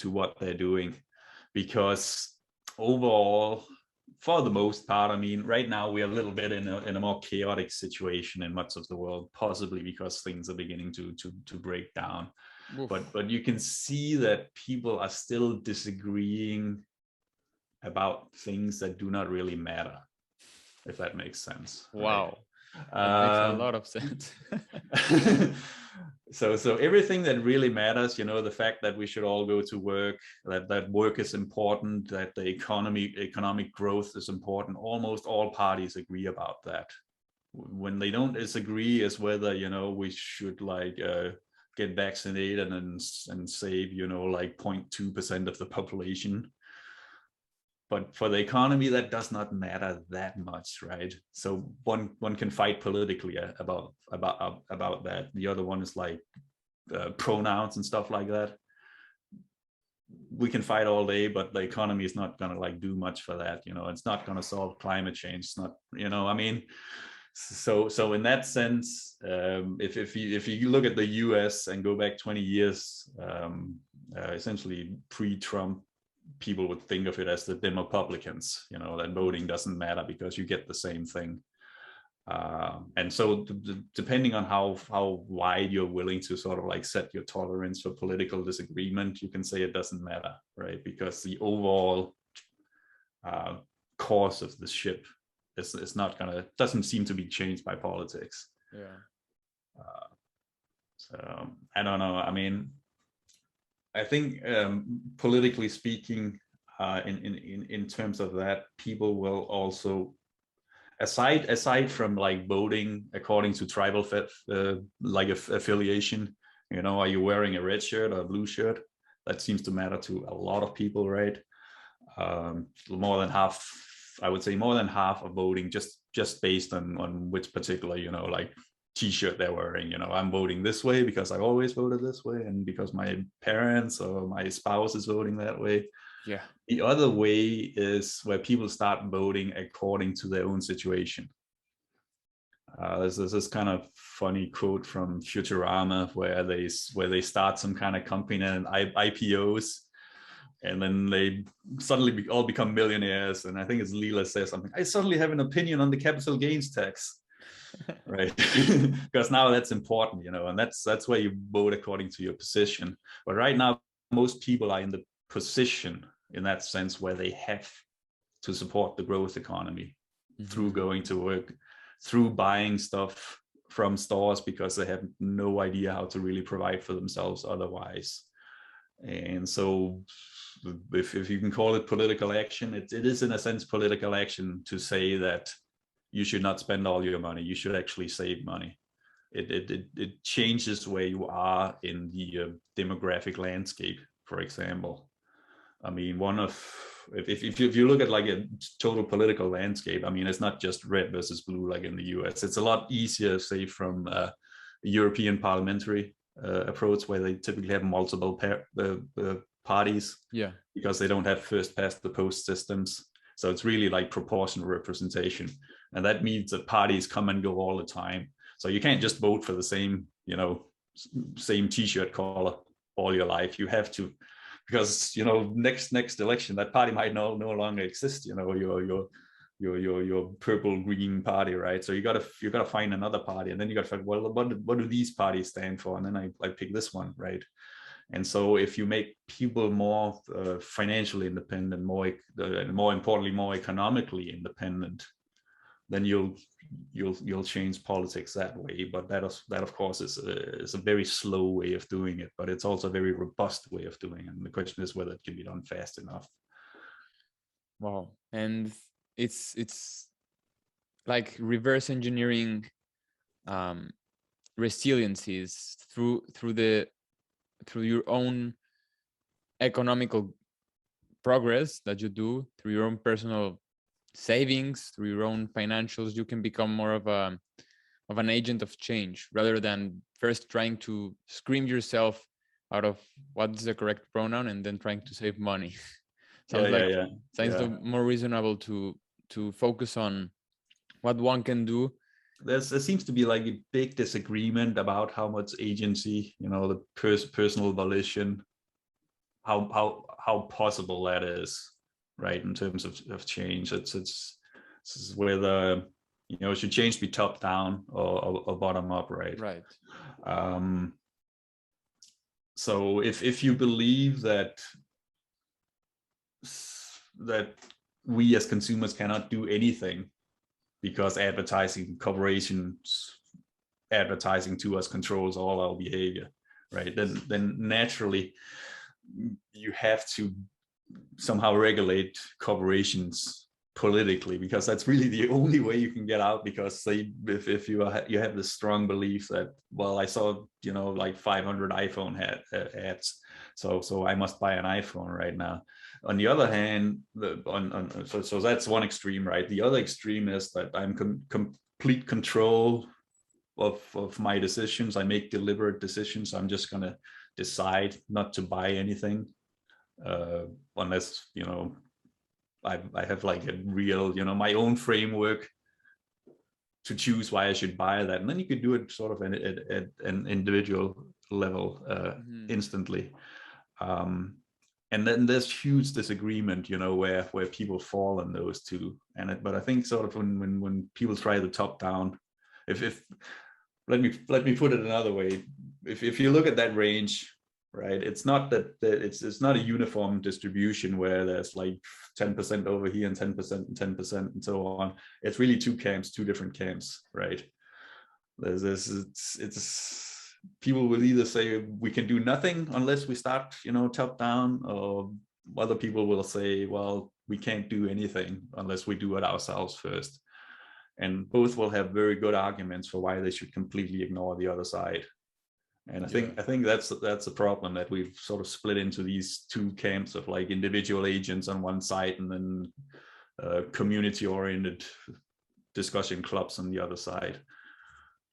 what they're doing, because overall, for the most part, I mean, right now we're a little bit in a more chaotic situation in much of the world, possibly because things are beginning to break down. Oof. But you can see that people are still disagreeing about things that do not really matter, if that makes sense. Wow. Right? That makes a lot of sense. So everything that really matters, you know, the fact that we should all go to work, that work is important, that the economic growth is important, almost all parties agree about that. When they don't disagree is whether, you know, we should like get vaccinated and save, you know, like 0.2% of the population. But for the economy, that does not matter that much, right? So one can fight politically about that. The other one is like pronouns and stuff like that. We can fight all day, but the economy is not going to like do much for that. You know, it's not going to solve climate change. It's not, you know, I mean, so in that sense, if you look at the US and go back 20 years, essentially pre-Trump, people would think of it as the Demopublicans, you know, that voting doesn't matter because you get the same thing. And so depending on how wide you're willing to sort of like set your tolerance for political disagreement, you can say it doesn't matter, right? Because the overall course of the ship is not gonna, doesn't seem to be changed by politics. Yeah. So I don't know. I mean, I think politically speaking, in terms of that, people will also, aside from like voting according to tribal like affiliation, you know, are you wearing a red shirt or a blue shirt? That seems to matter to a lot of people, right? More than half, I would say more than half are voting just based on which particular, you know, like t-shirt they're wearing. You know, I'm voting this way because I've always voted this way, and because my parents or my spouse is voting that way. Yeah. The other way is where people start voting according to their own situation. There's this kind of funny quote from Futurama where they start some kind of company and IPOs, and then they suddenly all become millionaires. And I think it's Leela says something, I suddenly have an opinion on the capital gains tax. Right. Because now that's important, you know, and that's where you vote according to your position. But right now, most people are in the position, in that sense, where they have to support the growth economy through going to work, through buying stuff from stores, because they have no idea how to really provide for themselves otherwise. And so if you can call it political action, it is in a sense political action to say that you should not spend all your money, you should actually save money. It changes where you are in the demographic landscape, for example. I mean, if you look at like a total political landscape, I mean, it's not just red versus blue like in the US. It's a lot easier, say, from a European parliamentary approach, where they typically have multiple parties. Yeah. Because they don't have first past the post systems. So it's really like proportional representation. And that means that parties come and go all the time. So you can't just vote for the same, you know, same t-shirt color all your life. You have to, because, you know, next election, that party might no longer exist, you know, your purple green party, right? So you gotta find another party, and then you gotta find, well, what do these parties stand for? And then I pick this one, right? And so if you make people more financially independent, more importantly, more economically independent, then you'll change politics that way. But that of course is a very slow way of doing it, but it's also a very robust way of doing it. And the question is whether it can be done fast enough. Wow. And it's like reverse engineering resiliencies through your own economical progress that you do, through your own personal savings, through your own financials. You can become more of an agent of change, rather than first trying to scream yourself out of what is the correct pronoun and then trying to save money. Sounds more reasonable to focus on what one can do. There seems to be like a big disagreement about how much agency, you know, the personal volition, how possible that is, right, in terms of change. It's whether, you know, should change be top down or bottom up, right? Right. So if you believe that we as consumers cannot do anything because corporations advertising to us controls all our behavior, right? Then naturally you have to somehow regulate corporations politically, because that's really the only way you can get out. Because say if you have this strong belief that, well, I saw, you know, like 500 iPhone ads, so I must buy an iPhone right now. On the other hand, so that's one extreme, right? The other extreme is that I'm complete control of my decisions. I make deliberate decisions. I'm just gonna decide not to buy anything unless, you know, I have like a real, you know, my own framework to choose why I should buy that. And then you could do it sort of at an individual level instantly. And then there's huge disagreement, you know, where people fall on those two. But I think sort of when people try the top down, if let me put it another way, if you look at that range, right, it's not that it's not a uniform distribution where there's like 10% over here and 10% and 10% and so on. It's really two different camps, right? It's people will either say we can do nothing unless we start, you know, top down, or other people will say, well, we can't do anything unless we do it ourselves first. And both will have very good arguments for why they should completely ignore the other side. And I think that's a problem, that we've sort of split into these two camps of like individual agents on one side and then community-oriented discussion clubs on the other side.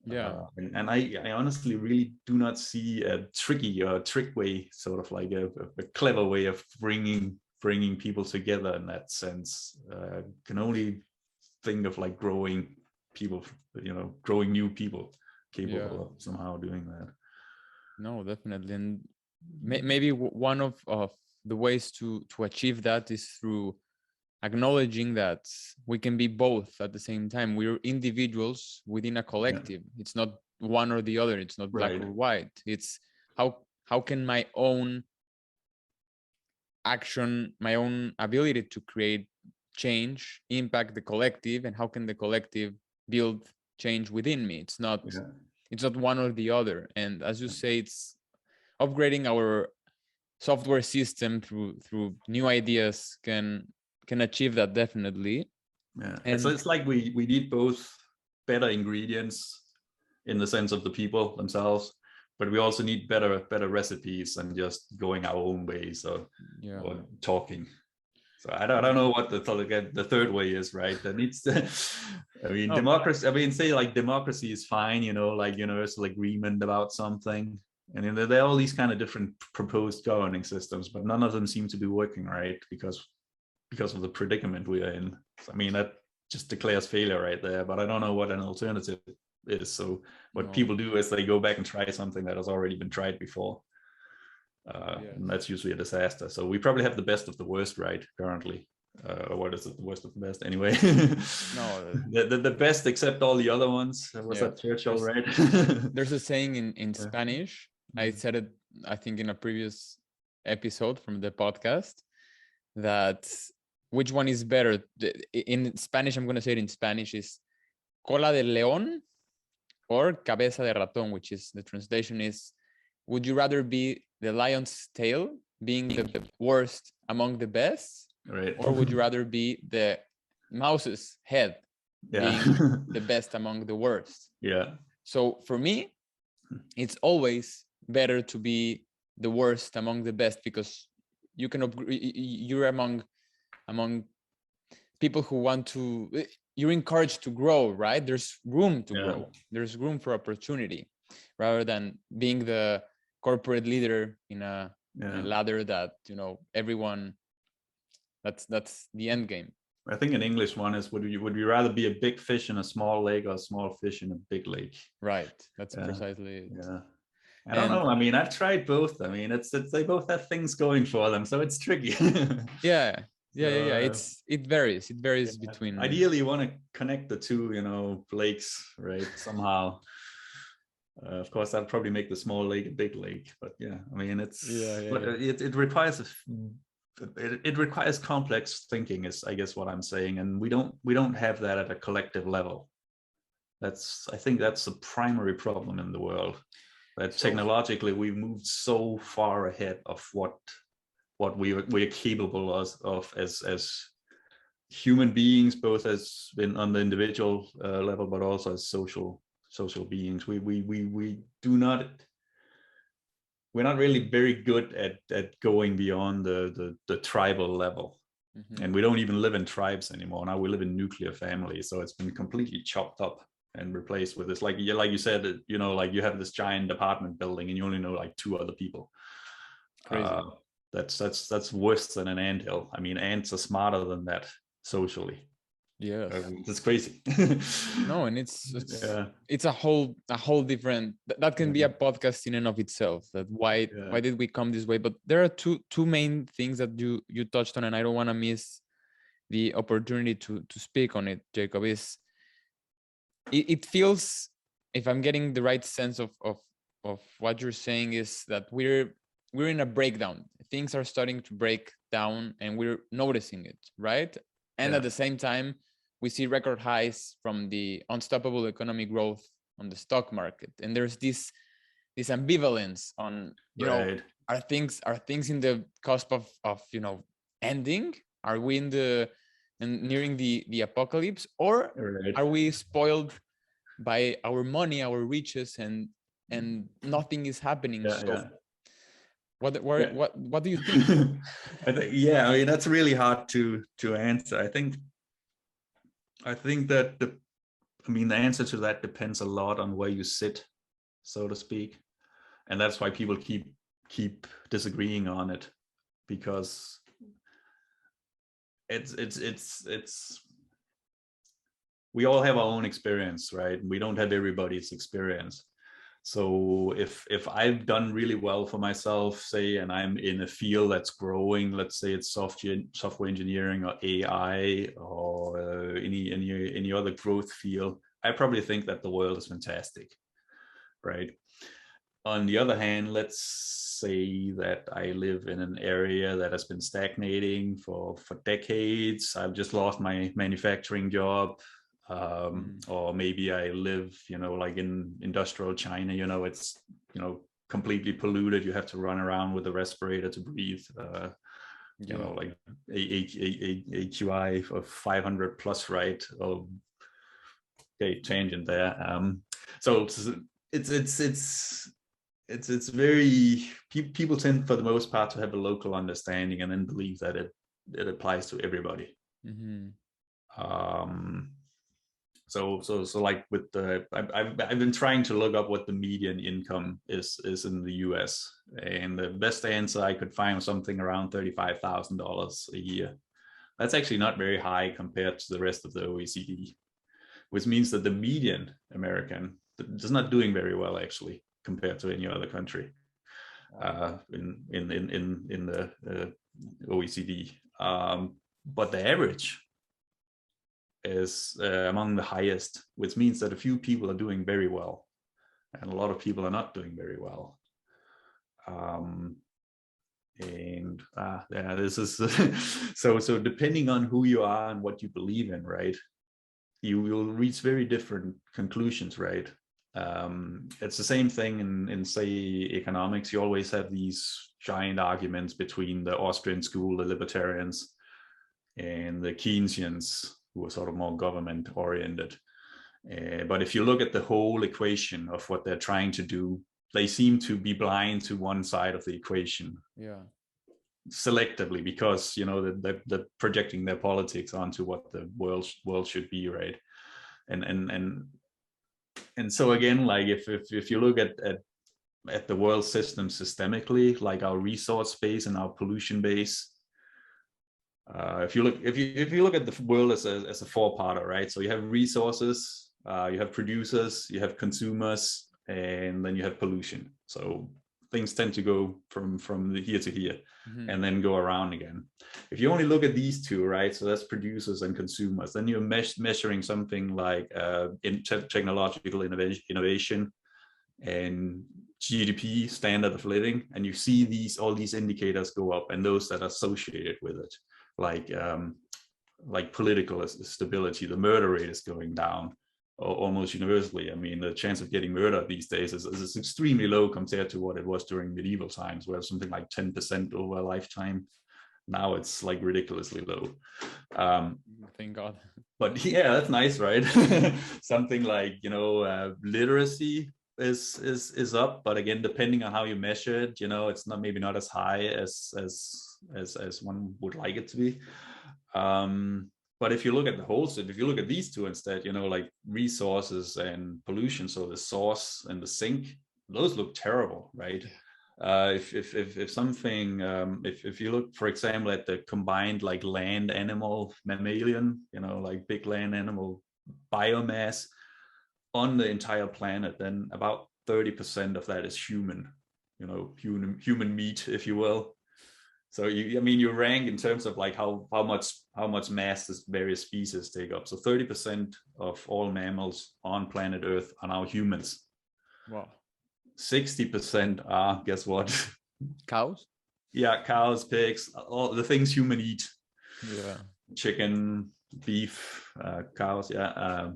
And I honestly really do not see a trick way, sort of like a clever way of bringing people together in that sense. Can only think of like growing people, growing new people capable of somehow doing that. No, definitely. And maybe one of the ways to achieve that is through acknowledging that we can be both at the same time. We're individuals within a collective. It's not one or the other. It's not black or white. It's how can my own action, my own ability to create change impact the collective, and how can the collective build change within me? It's not one or the other. And as you say, it's upgrading our software system through new ideas can achieve that, definitely. And so it's like we need both better ingredients in the sense of the people themselves, but we also need better recipes than just going our own ways or talking. So I don't know what the third way is, right? That needs to, democracy. Say like democracy is fine, like universal agreement about something. And there are all these kind of different proposed governing systems, but none of them seem to be working right because of the predicament we are in. So, that just declares failure right there, but I don't know what an alternative is. So what people do is they go back and try something that has already been tried before. And that's usually a disaster. So we probably have the best of the worst right currently. What is it? The worst of the best anyway. the best except all the other ones. Was that Churchill, right? There's a saying in Spanish. I said it, I think, in a previous episode from the podcast, that which one is better in Spanish. I'm going to say it in Spanish, is cola de león or cabeza de ratón, which is, the translation is, would you rather be the lion's tail, being the worst among the best, right, or would you rather be the mouse's head, being the best among the worst? So for me, it's always better to be the worst among the best, because you're among people who want to, you're encouraged to grow, right? There's room to grow. There's room for opportunity, rather than being the corporate leader in a ladder that, everyone, that's the end game. I think an English one is, would you rather be a big fish in a small lake or a small fish in a big lake? Right. That's precisely it. I don't know. I've tried both. It's they both have things going for them, so it's tricky. It varies between. Ideally, you want to connect the two, lakes, right? Somehow. Of course, that'd probably make the small lake a big lake, but it requires it requires complex thinking, is I guess what I'm saying, and we don't have that at a collective level. I think that's the primary problem in the world. That technologically we've moved so far ahead of what we're capable of as human beings, both as been on the individual level, but also as social beings. We're not really very good at going beyond the tribal level. And we don't even live in tribes anymore. Now we live in nuclear families, so it's been completely chopped up and replaced with this, like you said, like you have this giant apartment building and you only know like 2 other people. Crazy. That's worse than an anthill. Ants are smarter than that socially. It's crazy. No, and it's a whole different, that can be a podcast in and of itself, that why did we come this way. But there are two main things that you touched on, and I don't want to miss the opportunity to speak on it, Jacob. It feels, if I'm getting the right sense of what you're saying, is that we're in a breakdown. Things are starting to break down and we're noticing it, right? And at the same time, we see record highs from the unstoppable economic growth on the stock market. And there's this ambivalence on, things in the cusp of ending? Are we in the and nearing the apocalypse, or Right. are we spoiled by our money, our riches, and nothing is happening? Yeah, So yeah. Yeah. what do you think? I think, yeah, I mean, that's really hard to answer. I think that the answer to that depends a lot on where you sit, so to speak, and that's why people keep disagreeing on it, because it's we all have our own experience, right? We don't have everybody's experience. So if I've done really well for myself, say, and I'm in a field that's growing, let's say it's software engineering or AI or any other growth field, I probably think that the world is fantastic, right? On the other hand, let's say that I live in an area that has been stagnating for decades. I've just lost my manufacturing job. Or maybe I live, like in industrial China, it's, completely polluted. You have to run around with a respirator to breathe, like AQI of 500 plus, right? Oh, okay, tangent there. So it's very, people tend for the most part to have a local understanding and then believe that it applies to everybody. So like with the, I've been trying to look up what the median income is in the US, and the best answer I could find was something around $35,000 a year. That's actually not very high compared to the rest of the OECD, which means that the median American is not doing very well actually compared to any other country in the OECD. But the average is among the highest, which means that a few people are doing very well and a lot of people are not doing very well. Yeah, this is so depending on who you are and what you believe in, right, you will reach very different conclusions, right? It's the same thing in say economics. You always have these giant arguments between the Austrian school, the libertarians, and the Keynesians, who are sort of more government oriented. But if you look at the whole equation of what they're trying to do, they seem to be blind to one side of the equation. Yeah. Selectively, because they're projecting their politics onto what the world should be, right? And so again, like if you look at the world system systemically, like our resource base and our pollution base, if you look at the world as a four-parter, right? So you have resources, you have producers, you have consumers, and then you have pollution. So things tend to go from here to here, and then go around again. If you only look at these two, right? So that's producers and consumers. Then you're measuring something like technological innovation and GDP, standard of living, and you see all these indicators go up, and those that are associated with it, like political stability, the murder rate is going down almost universally. I mean, the chance of getting murdered these days is extremely low compared to what it was during medieval times, where something like 10% over a lifetime. Now it's like ridiculously low. Thank God. But yeah, that's nice, right? Something like literacy is up, but again, depending on how you measure it, it's maybe not as high as one would like it to be. But if you look at the whole set, if you look at these two instead, like resources and pollution, so the source and the sink, those look terrible, right? If something, if you look, for example, at the combined like land, animal, mammalian, like big land animal biomass on the entire planet, then about 30% of that is human, human meat, if you will. So you rank in terms of like how much mass this various species take up. So 30% of all mammals on planet Earth are now humans. Wow. 60% are, guess what? Cows? Yeah, cows, pigs, all the things human eat. Yeah. Chicken, beef, cows, yeah.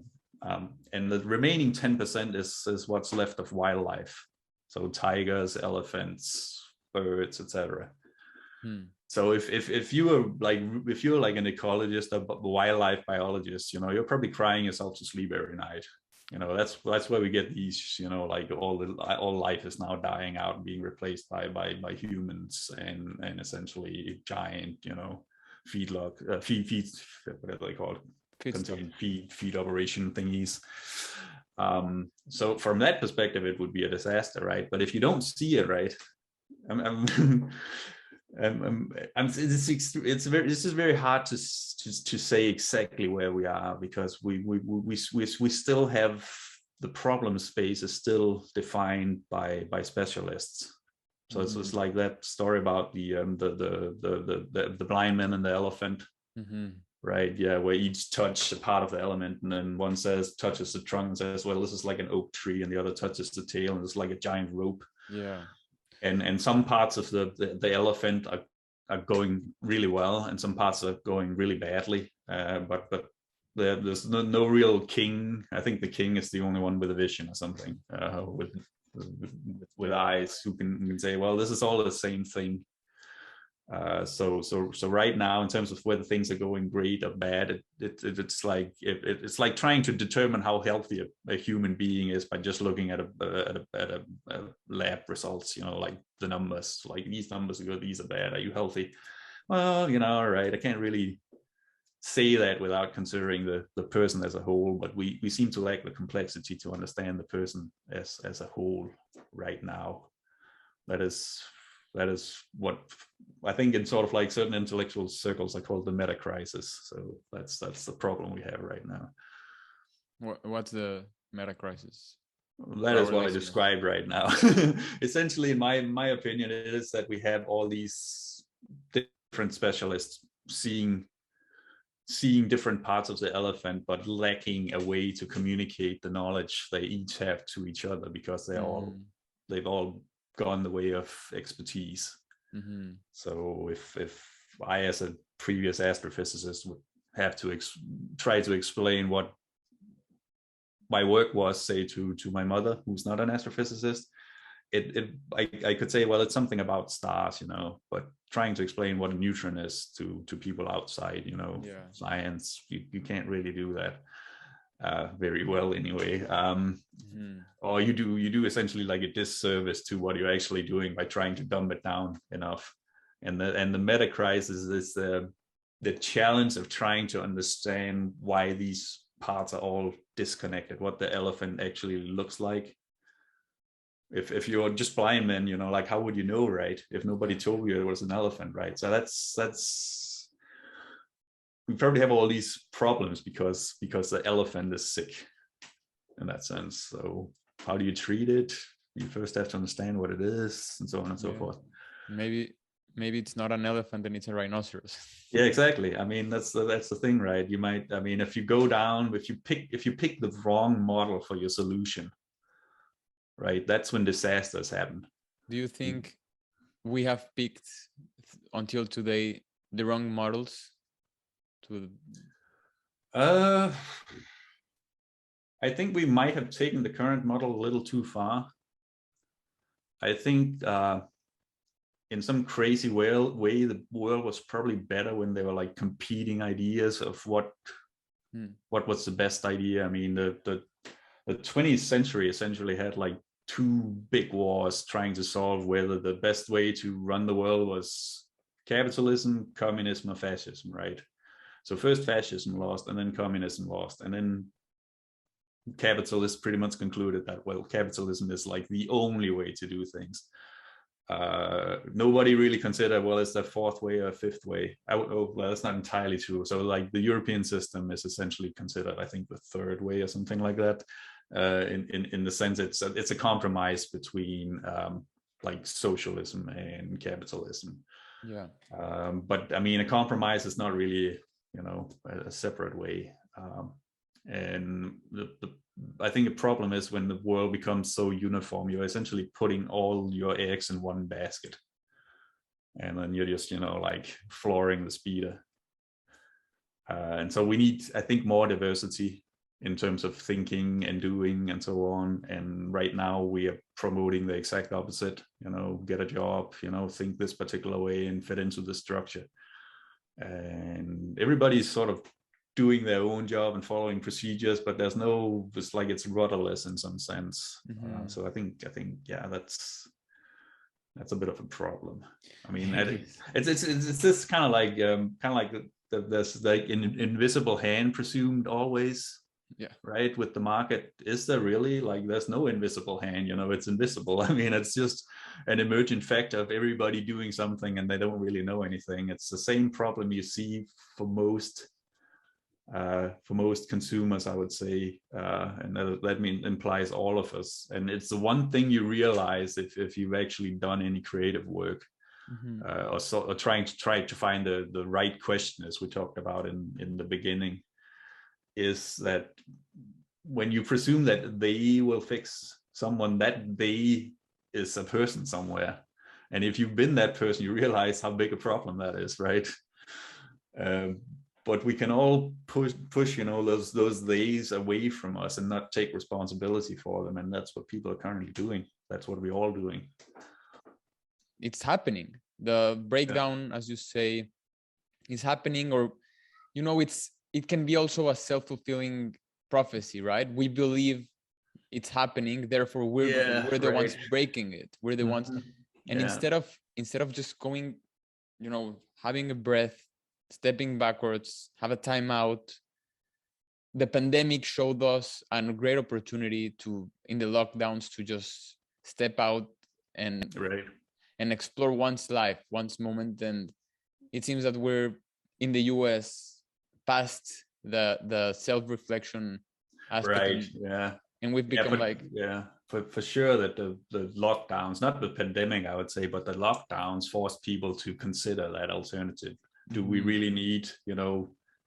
And the remaining 10% is what's left of wildlife. So tigers, elephants, birds, etc. Hmm. So if you were like, if you're like an ecologist or a wildlife biologist, you know, you're probably crying yourself to sleep every night. You know, that's where we get these, you know, like all life is now dying out and being replaced by humans and essentially giant, you know, feed whatever they call it, Feed stuff. contain feed operation thingies. So from that perspective, it would be a disaster, right? But if you don't see it, right, I'm this is very hard to say exactly where we are, because we still have the problem space is still defined by specialists. So it's just like that story about the blind man and the elephant, right? Yeah, where each touch a part of the element, and then one touches the trunk and says, well, this is like an oak tree, and the other touches the tail and it's like a giant rope. Yeah. And some parts of the elephant are going really well, and some parts are going really badly. But there's no real king. I think the king is the only one with a vision or something, with eyes, who can say, well, this is all the same thing. So right now, in terms of whether things are going great or bad, it's like trying to determine how healthy a human being is by just looking at a lab results. You know, like the numbers, like these numbers are good, these are bad. Are you healthy? Well, you know, all right. I can't really say that without considering the person as a whole, but we seem to lack the complexity to understand the person as a whole right now. That is what I think in sort of like certain intellectual circles are called the meta crisis. So that's the problem we have right now. What's the meta crisis? That is what I described right now. Essentially, in my opinion, it is that we have all these different specialists seeing different parts of the elephant, but lacking a way to communicate the knowledge they each have to each other, because they've all gone the way of expertise. So if I, as a previous astrophysicist, would have to try to explain what my work was, say to my mother, who's not an astrophysicist, I could say, well, it's something about stars, you know, but trying to explain what a neutron is to people outside, you know, science, you can't really do that very well anyway. Or you do essentially like a disservice to what you're actually doing by trying to dumb it down enough. And the meta crisis is the challenge of trying to understand why these parts are all disconnected, what the elephant actually looks like. If you're just blind man, you know, like how would you know, right? If nobody told you it was an elephant, right? So that's we probably have all these problems because the elephant is sick in that sense. So how do you treat it? You first have to understand what it is, and so on and so forth. Maybe it's not an elephant and it's a rhinoceros. Yeah, exactly. I mean, that's the thing, right? You might, I mean, if you go down, if you pick the wrong model for your solution, right, that's when disasters happen. Do you think we have picked until today the wrong models? I think we might have taken the current model a little too far. I think in some crazy way, the world was probably better when they were like competing ideas of what was the best idea. I mean, the 20th century essentially had like two big wars trying to solve whether the best way to run the world was capitalism, communism, or fascism, right? So first fascism lost, and then communism lost, and then capitalists pretty much concluded that, well, capitalism is like the only way to do things. Nobody really considered, well, is there a fourth way or a fifth way? Well, that's not entirely true. So like the European system is essentially considered, I think, the third way or something like that. In the sense it's a compromise between like socialism and capitalism. Yeah. But I mean, a compromise is not really, you know, a separate way. And I think the problem is when the world becomes so uniform, you're essentially putting all your eggs in one basket, and then you're just, you know, like flooring the speeder. And so we need, I think, more diversity in terms of thinking and doing and so on. And right now we are promoting the exact opposite, get a job, think this particular way and fit into the structure. And everybody's sort of doing their own job and following procedures, but it's like it's rudderless in some sense. So I think, yeah, that's a bit of a problem. I mean, it's this kind of like there's like an invisible hand presumed always. Yeah. Right. With the market, is there really? Like, there's no invisible hand, it's invisible. I mean, it's just an emergent factor of everybody doing something and they don't really know anything. It's the same problem you see for most consumers, I would say, and that implies all of us. And it's the one thing you realize if you've actually done any creative work, or try to find the right question, as we talked about in the beginning, is that when you presume that they will fix someone, that they is a person somewhere, and if you've been that person, you realize how big a problem that is, right? But we can all push those days away from us and not take responsibility for them, and that's what people are currently doing. That's what we're all doing. It's happening. The breakdown, as you say, is happening, or it can be also a self-fulfilling prophecy, right? We believe it's happening, therefore we're the ones breaking it. We're the ones, and instead of just going, having a breath, stepping backwards, have a timeout. The pandemic showed us a great opportunity in the lockdowns, to just step out and explore one's life, one's moment. And it seems that we're in the US past the self-reflection aspect, and we've become for sure that the lockdowns, not the pandemic, I would say, but the lockdowns forced people to consider that alternative. Do we really need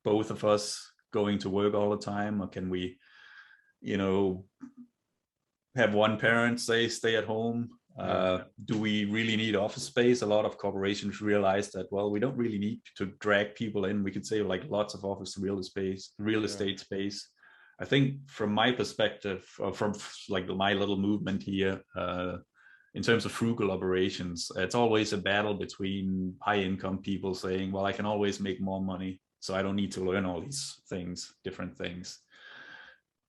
both of us going to work all the time, or can we have one parent stay at home? Do we really need office space? A lot of corporations realize that, well, we don't really need to drag people in. We could say like lots of office real estate space. I think from my perspective, or from like my little movement here, in terms of frugal operations, it's always a battle between high income people saying, well, I can always make more money, so I don't need to learn all these different things.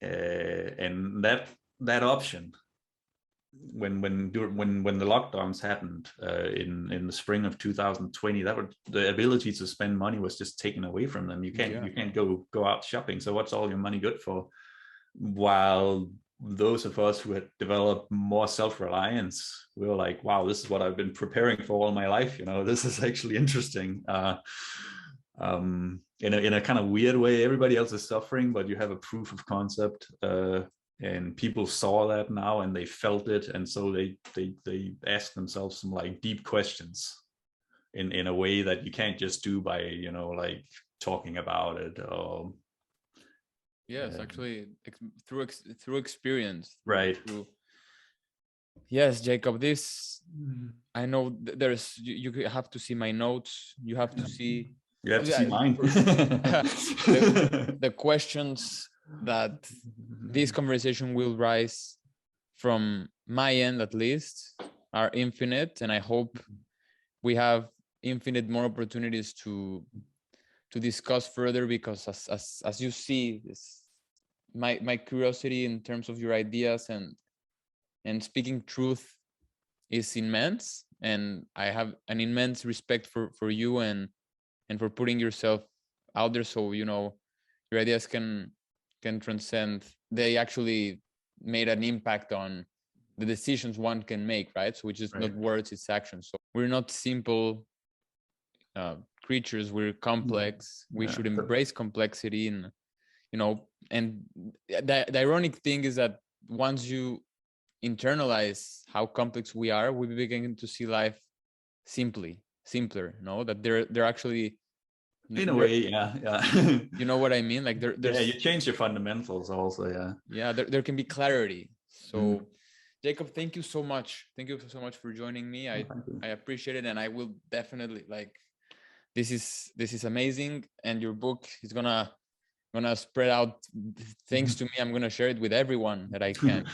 And that option, when the lockdowns happened in the spring of 2020, the ability to spend money was just taken away from them. You can't go out shopping. So what's all your money good for? While those of us who had developed more self-reliance, we were like, wow, this is what I've been preparing for all my life. This is actually interesting. In a kind of weird way, everybody else is suffering, but you have a proof of concept. And people saw that now, and they felt it, and so they asked themselves some like deep questions in a way that you can't just do by like talking about it. Or actually through experience, right? Yes, Jacob. This I know. There's you have to see my notes. You have to see. You have to see mine. the questions that this conversation will rise from my end, at least, are infinite, and I hope we have infinite more opportunities to discuss further, because as you see, my curiosity in terms of your ideas and speaking truth is immense, and I have an immense respect for you and for putting yourself out there, so your ideas can transcend. They actually made an impact on the decisions one can make, right? So which is not words, it's action. So we're not simple creatures, we're complex. We should embrace complexity, and and the ironic thing is that once you internalize how complex we are, we begin to see life simpler, that they're actually, in a way, yeah. You know what I mean? Like there's you change your fundamentals also, there can be clarity. So Jacob, thank you so much for joining me. I appreciate it, and I will definitely, like, this is amazing, and your book is gonna gonna spread out things to me. I'm gonna share it with everyone that I can.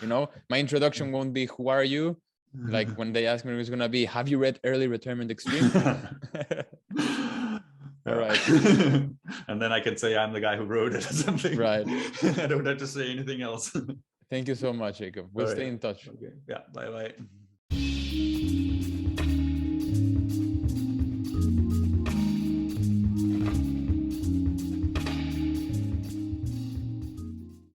You know, my introduction won't be who are you? Like when they ask me, it's gonna be, have you read Early Retirement Extreme? All right. And then I can say I'm the guy who wrote it or something. Right. I don't have to say anything else. Thank you so much, Jacob. We'll stay in touch. Okay. Yeah. Bye bye.